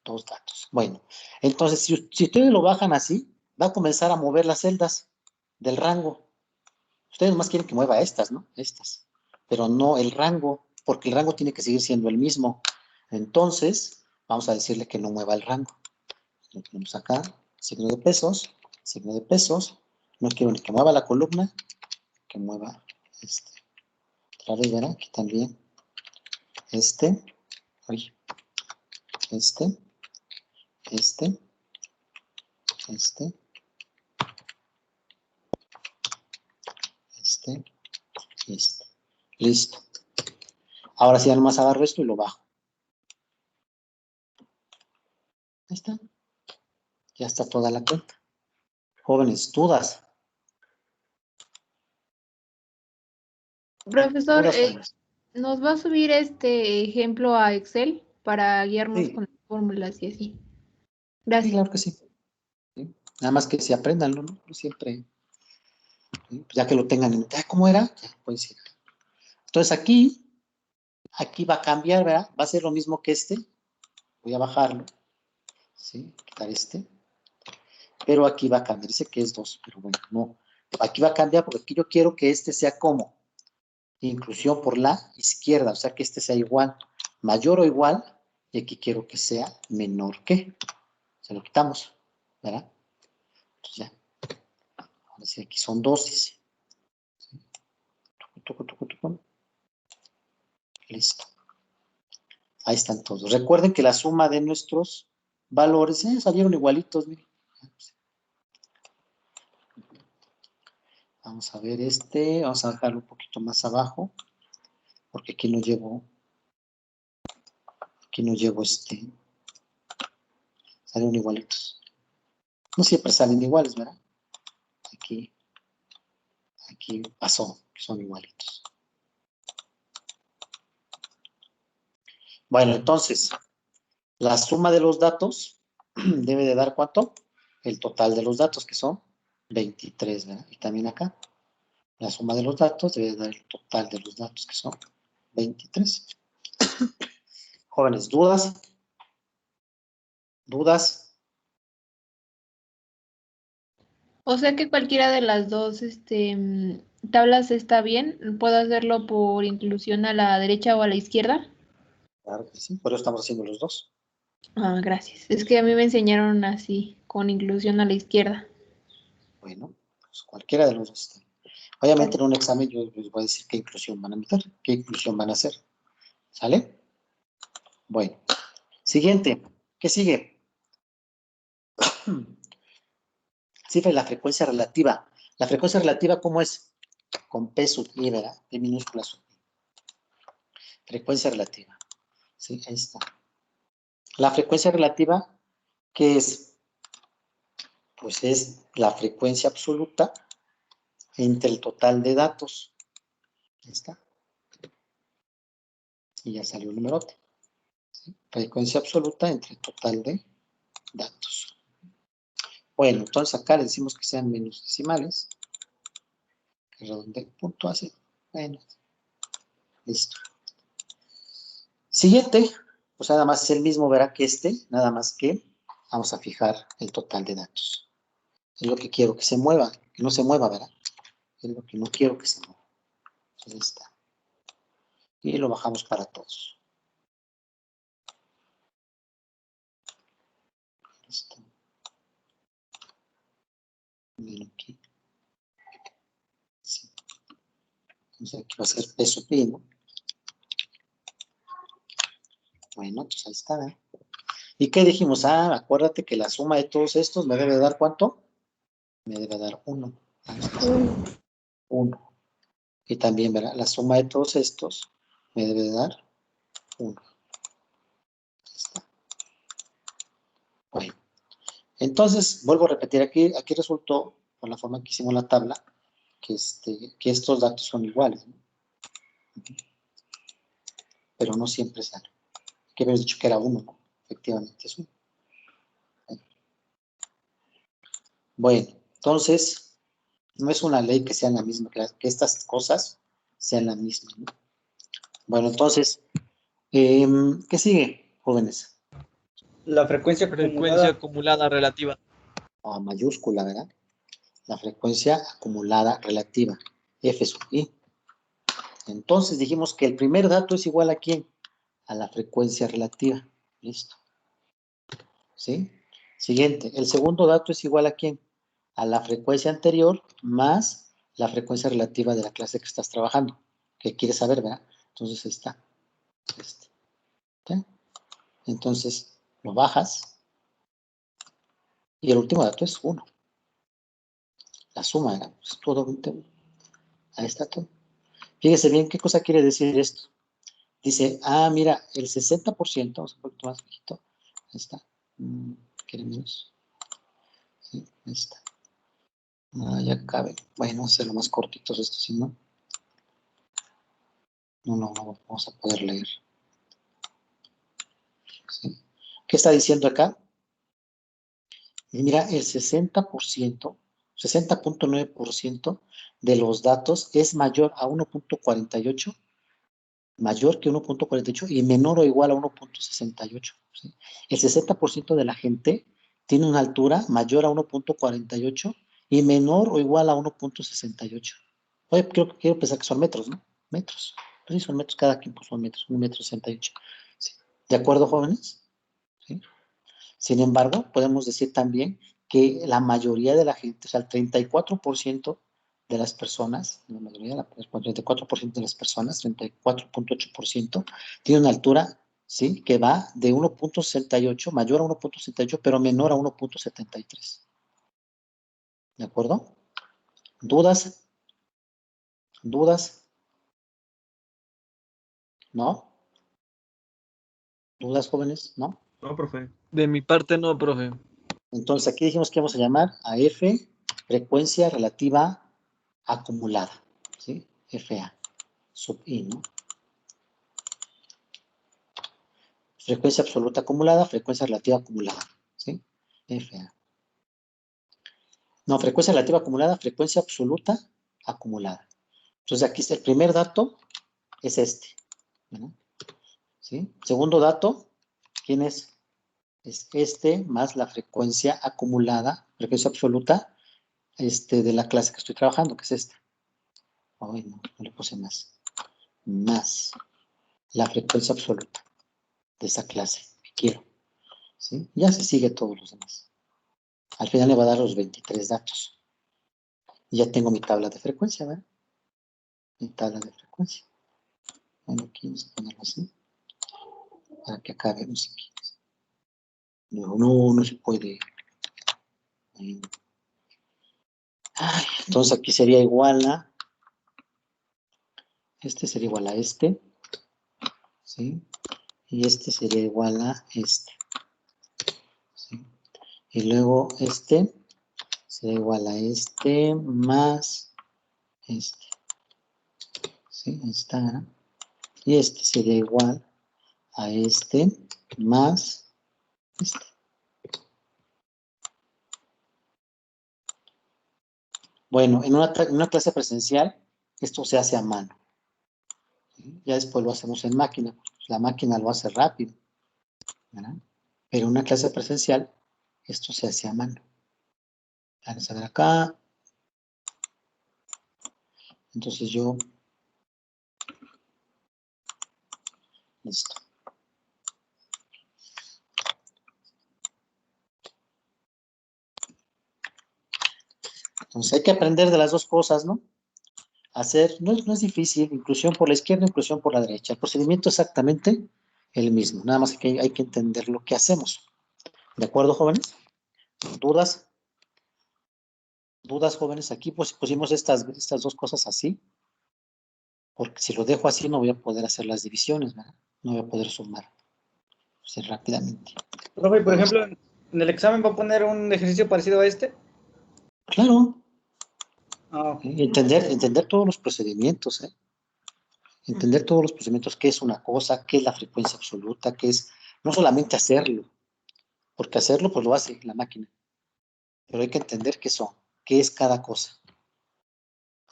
2 datos. Bueno, entonces, si ustedes lo bajan así, va a comenzar a mover las celdas del rango. Ustedes más quieren que mueva estas, ¿no? Estas. Pero no el rango, porque el rango tiene que seguir siendo el mismo. Entonces, vamos a decirle que no mueva el rango. Lo ponemos acá, signo de pesos. No quiero ni que mueva la columna, que mueva este. Otra vez, ¿verdad? Aquí también. Este. Este. Este. Y este. Listo. Ahora sí, ya nomás agarro esto y lo bajo. Ahí está. Ya está toda la cuenta. Jóvenes, dudas. Profesor, Dudas, jóvenes. ¿nos va a subir este ejemplo a Excel para guiarnos Sí. con las fórmulas y así? Sí, Gracias. claro que sí. Sí. Nada más que se aprendanlo, ¿no? No siempre. ¿Sí? Ya que lo tengan en mente. ¿Cómo era? Ya, pues sí. Entonces aquí va a cambiar, ¿verdad? Va a ser lo mismo que este. Voy a bajarlo. ¿Sí? Quitar este. Pero aquí va a cambiar. Dice que es 2, pero bueno, no. Aquí va a cambiar porque aquí yo quiero que este sea como inclusión por la izquierda, o sea que este sea igual, mayor o igual, y aquí quiero que sea menor que. Se lo quitamos, ¿verdad? Entonces ya. Ahora sí, aquí son 2, dice. Listo. Ahí están todos. Recuerden que la suma de nuestros valores salieron igualitos, miren. Vamos a ver este, vamos a dejarlo un poquito más abajo, porque aquí no llevo salieron igualitos. No siempre salen iguales, ¿verdad? Aquí pasó, que son igualitos. Bueno, entonces, la suma de los datos debe de dar ¿cuánto? El total de los datos, que son 23, ¿verdad? Y también acá, la suma de los datos debe de dar el total de los datos, que son 23. Jóvenes, ¿dudas? ¿Dudas? O sea que cualquiera de las dos tablas está bien. ¿Puedo hacerlo por inclusión a la derecha o a la izquierda? Claro que sí, por eso estamos haciendo los dos. Ah, gracias. Es que a mí me enseñaron así, con inclusión a la izquierda. Bueno, pues cualquiera de los dos. Obviamente en un examen yo les voy a decir qué inclusión van a meter, qué inclusión van a hacer. ¿Sale? Bueno, siguiente. ¿Qué sigue? Cifra de la frecuencia relativa. La frecuencia relativa, ¿cómo es? Con P sub I, ¿verdad? P minúscula sub I. Frecuencia relativa. Sí, ahí está. La frecuencia relativa, ¿qué es? Pues es la frecuencia absoluta entre el total de datos. Ahí está. Y ya salió el numerote. ¿Sí? Frecuencia absoluta entre el total de datos. Bueno, entonces acá le decimos que sean menos decimales. Que redondee el punto así. Bueno, listo. Siguiente, pues nada más es el mismo, verá que nada más que vamos a fijar el total de datos. Es lo que quiero que se mueva, que no se mueva, ¿verdad? Es lo que no quiero que se mueva. Ahí está. Y lo bajamos para todos. Listo. Miren aquí. Sí. Entonces aquí va a ser peso pi, ¿no? Bueno, pues ahí está, ¿verdad? ¿Y qué dijimos? Ah, acuérdate que la suma de todos estos me debe dar ¿cuánto? Me debe dar 1. Ahí está. 1. Y también, ¿verdad? La suma de todos estos me debe dar 1. Ahí está. Bueno. Entonces, vuelvo a repetir, aquí resultó, por la forma que hicimos la tabla, que estos datos son iguales, ¿no? Pero no siempre sale. Aquí habíamos dicho que era 1, ¿no? Efectivamente es 1. Bueno, entonces, no es una ley que sean la misma, que estas cosas sean la misma, ¿no? Bueno, entonces, ¿qué sigue, jóvenes? La frecuencia Frecuencia acumulada. acumulada relativa. A mayúscula, ¿verdad? La frecuencia acumulada relativa, F sub I. Entonces dijimos que el primer dato es igual a ¿quién? A la frecuencia relativa. Listo. ¿Sí? Siguiente, el segundo dato es igual a ¿quién? A la frecuencia anterior más la frecuencia relativa de la clase que estás trabajando, que quieres saber, ¿verdad? Entonces ahí está. ¿Sí? Entonces lo bajas y el último dato es 1. La suma era pues, todo 21. Ahí está todo. Fíjese bien qué cosa quiere decir esto. Dice, mira, el 60%, vamos un poquito más bajito. Ahí está. ¿Quiere menos? Sí, ahí está. Ya cabe. Bueno, vamos a hacerlo más cortitos esto, si no. No vamos a poder leer. ¿Sí? ¿Qué está diciendo acá? Y mira, el 60%, 60.9% de los datos es mayor a 1.48, mayor que 1.48 y menor o igual a 1.68. ¿Sí? El 60% de la gente tiene una altura mayor a 1.48 y menor o igual a 1.68. Oye, quiero pensar que son metros, ¿no? Metros. Pues sí, son metros, cada quien pues son metros, 1.68 m. ¿Sí? ¿De acuerdo, jóvenes? ¿Sí? Sin embargo, podemos decir también que la mayoría de la gente, o sea, el 34% de las personas, la mayoría, el 34% de las personas, 34.8%, tiene una altura, ¿sí? Que va de 1.68, mayor a 1.68, pero menor a 1.73. ¿De acuerdo? ¿Dudas? ¿Dudas? ¿No? ¿Dudas, jóvenes? ¿No? No, profe. De mi parte no, profe. Entonces aquí dijimos que vamos a llamar a F frecuencia relativa acumulada, ¿sí? FA, sub I, ¿no? Frecuencia absoluta acumulada, frecuencia relativa acumulada, ¿sí? FA. No, frecuencia relativa acumulada, frecuencia absoluta acumulada. Entonces aquí está el primer dato, es este, ¿no? ¿Sí? Segundo dato, ¿quién es? Es este más la frecuencia acumulada, frecuencia absoluta, de la clase que estoy trabajando, que es esta. Ay, no le puse más. Más la frecuencia absoluta de esa clase que quiero. ¿Sí? Ya se sigue todos los demás. Al final le va a dar los 23 datos. Y ya tengo mi tabla de frecuencia, ¿verdad? Mi tabla de frecuencia. Bueno, aquí vamos a ponerlo así. Para que acabe, no sé qué. No se puede. Entonces aquí sería igual a. Este sería igual a este. ¿Sí? Y este sería igual a este. Y luego este será igual a este más este. ¿Sí? Ahí está. Y este sería igual a este más este. Bueno, en una clase presencial, esto se hace a mano. Ya después lo hacemos en máquina. La máquina lo hace rápido, ¿verdad? Pero en una clase presencial, esto se hace a mano. Vamos a ver acá. Entonces yo... Listo. Entonces hay que aprender de las dos cosas, ¿no? Hacer, no es difícil, inclusión por la izquierda, inclusión por la derecha. El procedimiento es exactamente el mismo, nada más que hay que entender lo que hacemos. ¿De acuerdo, jóvenes? ¿Dudas? ¿Dudas, jóvenes? Aquí pues pusimos estas dos cosas así, porque si lo dejo así no voy a poder hacer las divisiones, ¿verdad? No voy a poder sumar rápidamente. Profe, por ejemplo, en el examen va a poner un ejercicio parecido a este. Claro. Ah, ok. Entender todos los procedimientos, ¿eh? Entender todos los procedimientos, qué es una cosa, qué es la frecuencia absoluta, qué es, no solamente hacerlo, porque hacerlo pues lo hace la máquina, pero hay que entender qué son, qué es cada cosa,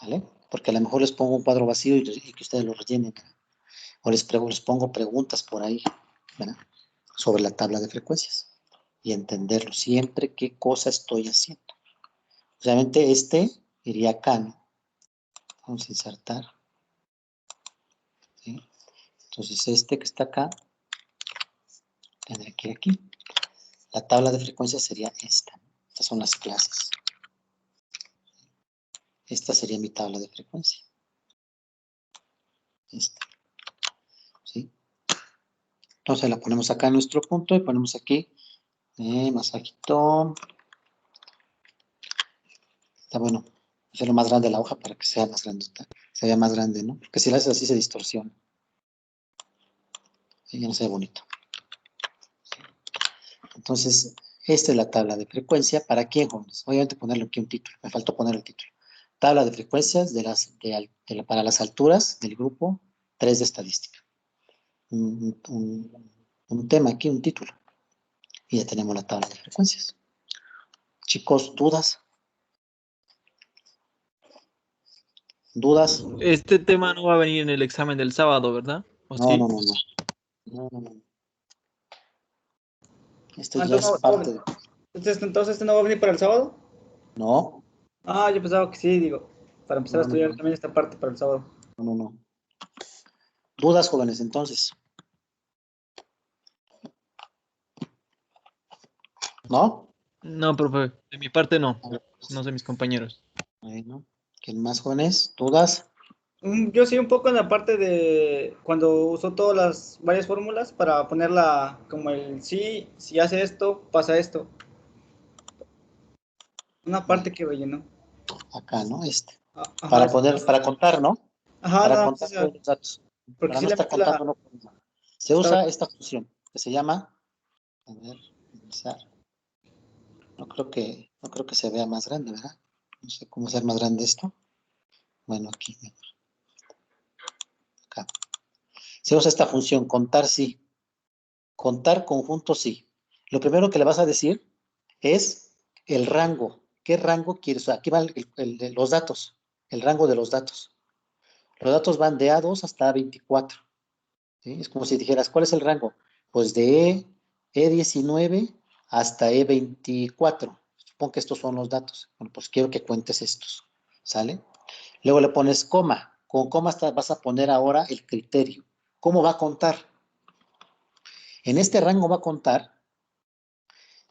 ¿vale? Porque a lo mejor les pongo un cuadro vacío y que ustedes lo rellenen, ¿verdad? O les pongo preguntas por ahí, ¿verdad? Sobre la tabla de frecuencias y entenderlo siempre qué cosa estoy haciendo. Obviamente este iría acá, ¿no? Vamos a insertar, ¿sí? Entonces este que está acá tendré que ir aquí. La tabla de frecuencias sería esta. Estas son las clases. Esta sería mi tabla de frecuencia. Esta. ¿Sí? Entonces la ponemos acá en nuestro punto y ponemos aquí masajito. Está bueno. Hacerlo más grande la hoja para que sea más grande. Se vea más grande, ¿no? Porque si la haces así se distorsiona. Y ya no se ve bonito. Entonces, esta es la tabla de frecuencia. ¿Para quién, jóvenes? Obviamente ponerle aquí un título. Me faltó poner el título. Tabla de frecuencias para las alturas del grupo 3 de estadística. Un tema aquí, un título. Y ya tenemos la tabla de frecuencias. Chicos, ¿dudas? ¿Dudas? Este tema no va a venir en el examen del sábado, ¿verdad? ¿O No, sí? no. Esto ya es parte de... Entonces, ¿este no va a venir para el sábado? No. Ah, yo pensaba que sí, digo, para empezar a estudiar también esta parte para el sábado. No. ¿Dudas, jóvenes, entonces? ¿No? No, profe, de mi parte no. No sé mis compañeros. Bueno, ¿quién más, jóvenes? ¿Dudas? Yo sí, un poco en la parte de cuando usó todas las varias fórmulas para ponerla como el sí, si hace esto, pasa esto. Una parte que rellenó. Acá, ¿no? Ajá, Para contar, ¿no? ajá, Para nada más contar todos los datos. porque Para sí no le estar metí contando, no. Se usa esta función que se llama, a ver, iniciar. No creo que se vea más grande, ¿verdad? No sé cómo hacer más grande esto. Bueno, aquí, acá. Se usa esta función, contar sí. Contar conjunto sí. Lo primero que le vas a decir es el rango. ¿Qué rango quieres? O sea, aquí van los datos, el rango de los datos. Los datos van de A2 hasta A24. ¿Sí? Es como si dijeras, ¿cuál es el rango? Pues de E19 hasta E24. Supongo que estos son los datos. Bueno, pues quiero que cuentes estos. ¿Sale? Luego le pones coma. Con coma vas a poner ahora el criterio. ¿Cómo va a contar? En este rango va a contar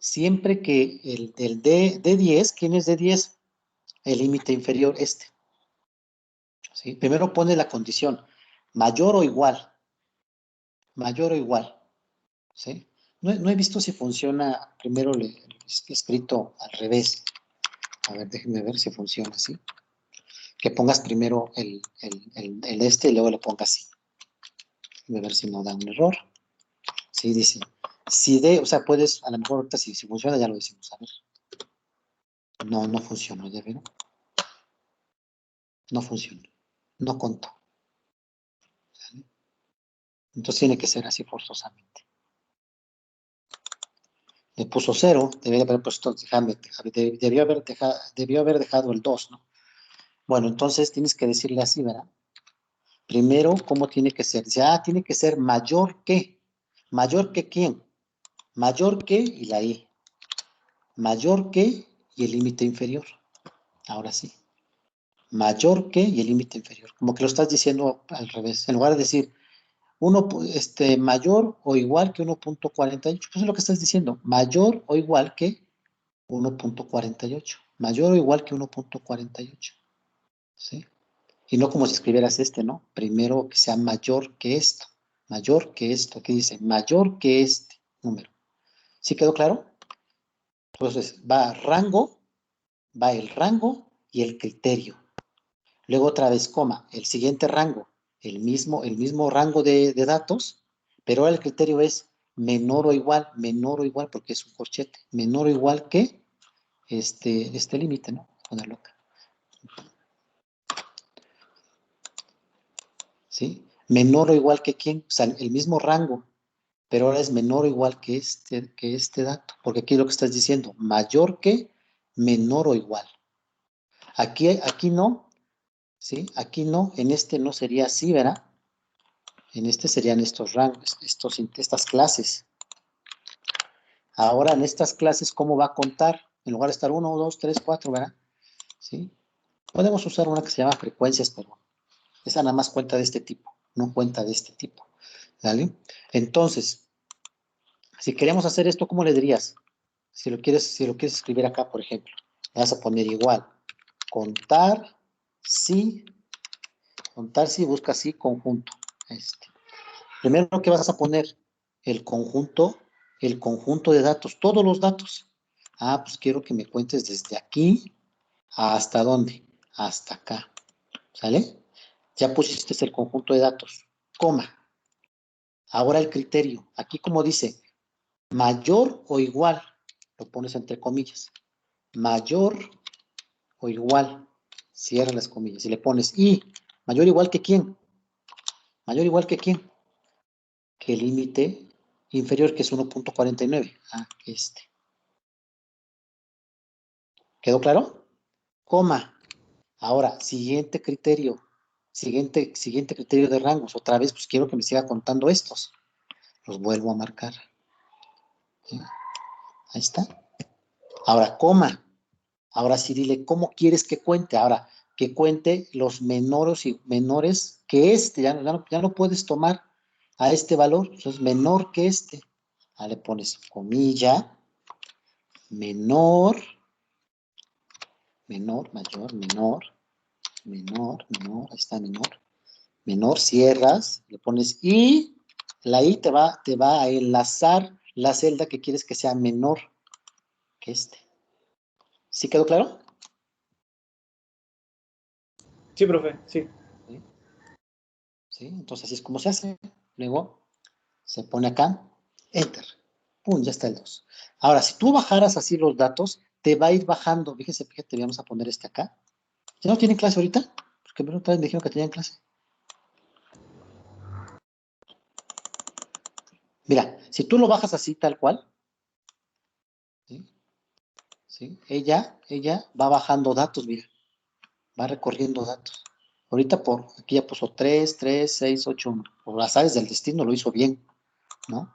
siempre que el D10, ¿quién es D10? El límite inferior, este. ¿Sí? Primero pone la condición, mayor o igual. Mayor o igual. ¿Sí? No he visto si funciona primero escrito al revés. A ver, déjenme ver si funciona así. Que pongas primero el este y luego le pongas así. Déjenme ver si no da un error. Sí, dice Si D, o sea, puedes, a lo mejor ahorita si funciona ya lo decimos, a ver. No funcionó, ¿ya vieron? No funcionó, no contó. ¿Sale? Entonces tiene que ser así forzosamente. Le puso 0, debería haber puesto, debió haber dejado el 2, ¿no? Bueno, entonces tienes que decirle así, ¿verdad? Primero, ¿cómo tiene que ser? Dice, tiene que ser mayor que. ¿Mayor que quién? Mayor que y la I. Mayor que y el límite inferior. Ahora sí. Mayor que y el límite inferior. Como que lo estás diciendo al revés. En lugar de decir mayor o igual que 1.48, pues es lo que estás diciendo. Mayor o igual que 1.48. Mayor o igual que 1.48. ¿Sí? Y no como si escribieras ¿no? Primero que sea mayor que esto. Mayor que esto. Aquí dice mayor que este número. ¿Sí quedó claro? Entonces va rango, va el rango y el criterio. Luego otra vez coma, el siguiente rango, el mismo rango de datos, pero ahora el criterio es menor o igual, porque es un corchete, menor o igual que este límite, ¿no? Ponerlo acá. ¿Sí? Menor o igual que quién, o sea, el mismo rango, pero ahora es menor o igual que este dato, porque aquí lo que estás diciendo, mayor que, menor o igual. Aquí no, ¿sí? Aquí no, en este no sería así, ¿verdad? En este serían estos rangos, estas clases. Ahora en estas clases, ¿cómo va a contar? En lugar de estar 1, 2, 3, 4, ¿verdad? ¿Sí? Podemos usar una que se llama frecuencias, pero esa nada más cuenta de este tipo, no cuenta de este tipo. ¿Vale? Entonces, si queremos hacer esto, ¿cómo le dirías? Si lo quieres escribir acá, por ejemplo, le vas a poner igual. Contar si busca si conjunto. Primero que vas a poner el conjunto de datos, todos los datos. Pues quiero que me cuentes desde aquí hasta dónde, hasta acá. ¿Sale? Ya pusiste el conjunto de datos, coma. Ahora el criterio. Aquí como dice, mayor o igual, lo pones entre comillas. Mayor o igual, cierra las comillas. Y le pones y, mayor o igual que quién. Mayor o igual que quién. Que el límite inferior, que es 1.49. ¿Quedó claro? Coma. Ahora, siguiente criterio. Siguiente criterio de rangos. Otra vez, pues quiero que me siga contando estos. Los vuelvo a marcar. ¿Sí? Ahí está. Ahora, coma. Ahora sí dile, ¿cómo quieres que cuente? Ahora, que cuente los menores que ya no puedes tomar a este valor. Entonces, menor que este. Le pones comilla. Menor, mayor, menor, ahí está menor, cierras, le pones y la I te va a enlazar la celda que quieres que sea menor que este. ¿Sí quedó claro? Sí, profe, sí. ¿Sí? Entonces así es como se hace. Luego se pone acá, enter. Pum, ya está el 2. Ahora, si tú bajaras así los datos, te va a ir bajando. Fíjate, vamos a poner acá. ¿Ya no tienen clase ahorita? Porque me dijeron que tenían clase. Mira, si tú lo bajas así, tal cual, ¿sí? Ella va bajando datos, mira, va recorriendo datos. Ahorita aquí ya puso 3, 3, 6, 8, 1. Por azares del destino lo hizo bien, ¿no?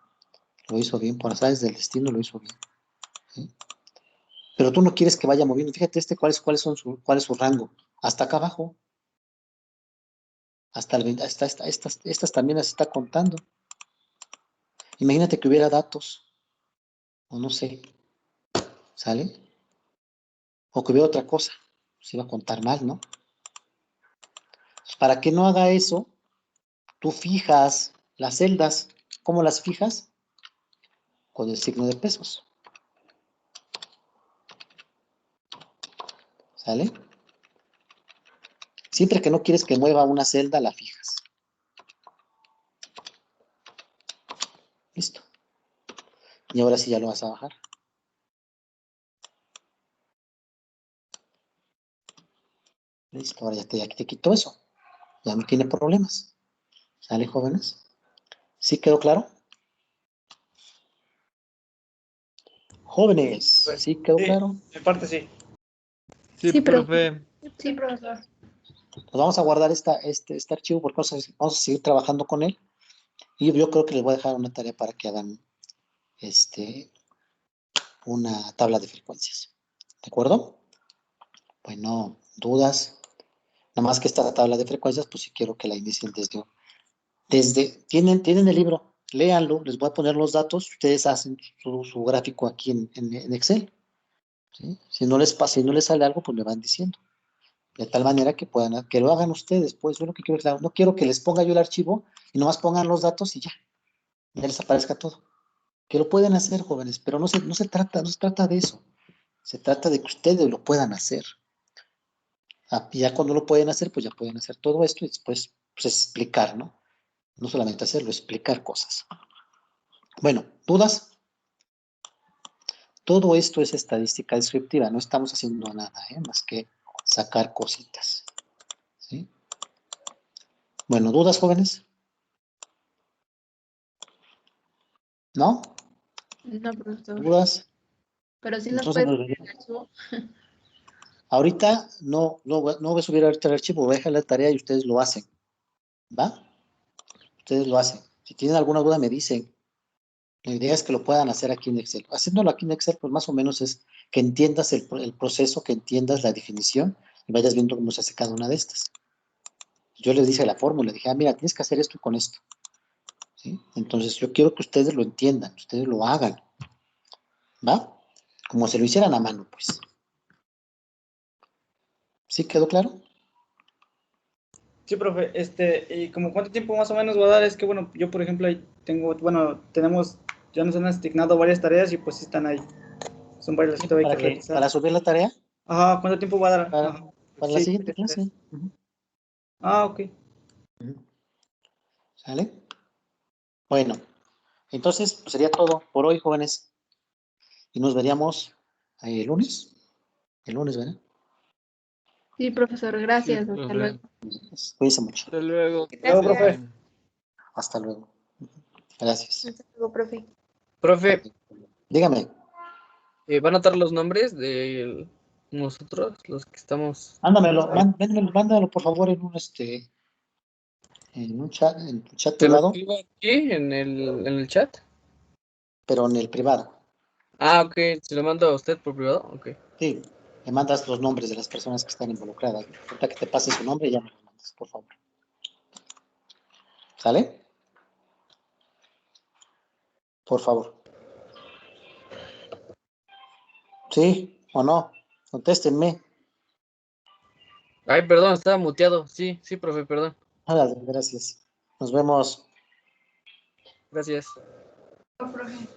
Lo hizo bien, por azares del destino lo hizo bien. ¿Sí? Pero tú no quieres que vaya moviendo. Fíjate cuál es su rango. Hasta acá abajo. Hasta estas también las está contando. Imagínate que hubiera datos. O no sé. ¿Sale? O que hubiera otra cosa. Se iba a contar mal, ¿no? Para que no haga eso, tú fijas las celdas. ¿Cómo las fijas? Con el signo de pesos. ¿Sale? Siempre que no quieres que mueva una celda, la fijas. Listo. Y ahora sí ya lo vas a bajar. Listo, ahora ya te quitó eso. Ya no tiene problemas. ¿Sale, jóvenes? ¿Sí quedó claro? Jóvenes, ¿sí quedó Sí, claro? de parte sí. Sí, Sí, profe. Sí, profesor. Pues vamos a guardar este archivo porque vamos a seguir trabajando con él. Y yo creo que les voy a dejar una tarea para que hagan una tabla de frecuencias. ¿De acuerdo? Bueno, dudas. Nada más que esta tabla de frecuencias, pues sí quiero que la inicien tienen el libro, léanlo, les voy a poner los datos, ustedes hacen su gráfico aquí en Excel. ¿Sí? Si no les pasa, si no les sale algo, pues me van diciendo. De tal manera que que lo hagan ustedes, pues yo lo que quiero es, no quiero que les ponga yo el archivo y nomás pongan los datos y ya les aparezca todo. Que lo pueden hacer, jóvenes, pero no se trata de eso. Se trata de que ustedes lo puedan hacer. Y ya cuando lo pueden hacer, pues ya pueden hacer todo esto y después pues, explicar, ¿no? No solamente hacerlo, explicar cosas. Bueno, ¿dudas? Todo esto es estadística descriptiva, no estamos haciendo nada, más que sacar cositas. ¿Sí? Bueno, ¿dudas, jóvenes? ¿No? No, profesor. ¿Dudas? Pero sí nos Entonces, puede subir el archivo. ahorita no voy a subir ahorita el archivo, voy a dejar la tarea y ustedes lo hacen. ¿Va? Ustedes lo hacen. Si tienen alguna duda, me dicen. La idea es que lo puedan hacer aquí en Excel. Haciéndolo aquí en Excel, pues más o menos es que entiendas el proceso, que entiendas la definición y vayas viendo cómo se hace cada una de estas. Yo les dije la fórmula, dije, mira, tienes que hacer esto con esto. ¿Sí? Entonces, yo quiero que ustedes lo entiendan, ustedes lo hagan. ¿Va? Como si lo hicieran a mano, pues. ¿Sí quedó claro? Sí, profe, ¿y como cuánto tiempo más o menos va a dar? Es que, bueno, yo, por ejemplo, ahí ya nos han asignado varias tareas y pues sí están ahí. Son varias las que todavía hay que realizar. Para subir la tarea, Ajá, ¿cuánto tiempo va a dar? para, Ajá. para la Sí, siguiente clase. ok. ¿Sale? Bueno, entonces pues sería todo por hoy, jóvenes. Y nos veríamos el lunes. El lunes, ¿verdad? Sí, profesor, gracias. Sí, Hasta profe. luego. Cuídense mucho. Hasta luego. Luego, Gracias. profe. Hasta luego. Gracias. Hasta luego, profe. Profe, Dígame. ¿van a dar los nombres de nosotros, los que estamos? Mándamelo por favor en en tu chat ¿Te lo privado, escribo aquí en el chat? pero en el privado. Ah, ok, se lo mando a usted por privado, ok. Sí, me mandas los nombres de las personas que están involucradas. Ahorita que te pase su nombre, ya me lo mandas, por favor. ¿Sale? Por favor. ¿Sí o no? Contéstenme. Ay, perdón, estaba muteado. Sí, sí, profe, perdón. Gracias. Nos vemos. Gracias. Profe.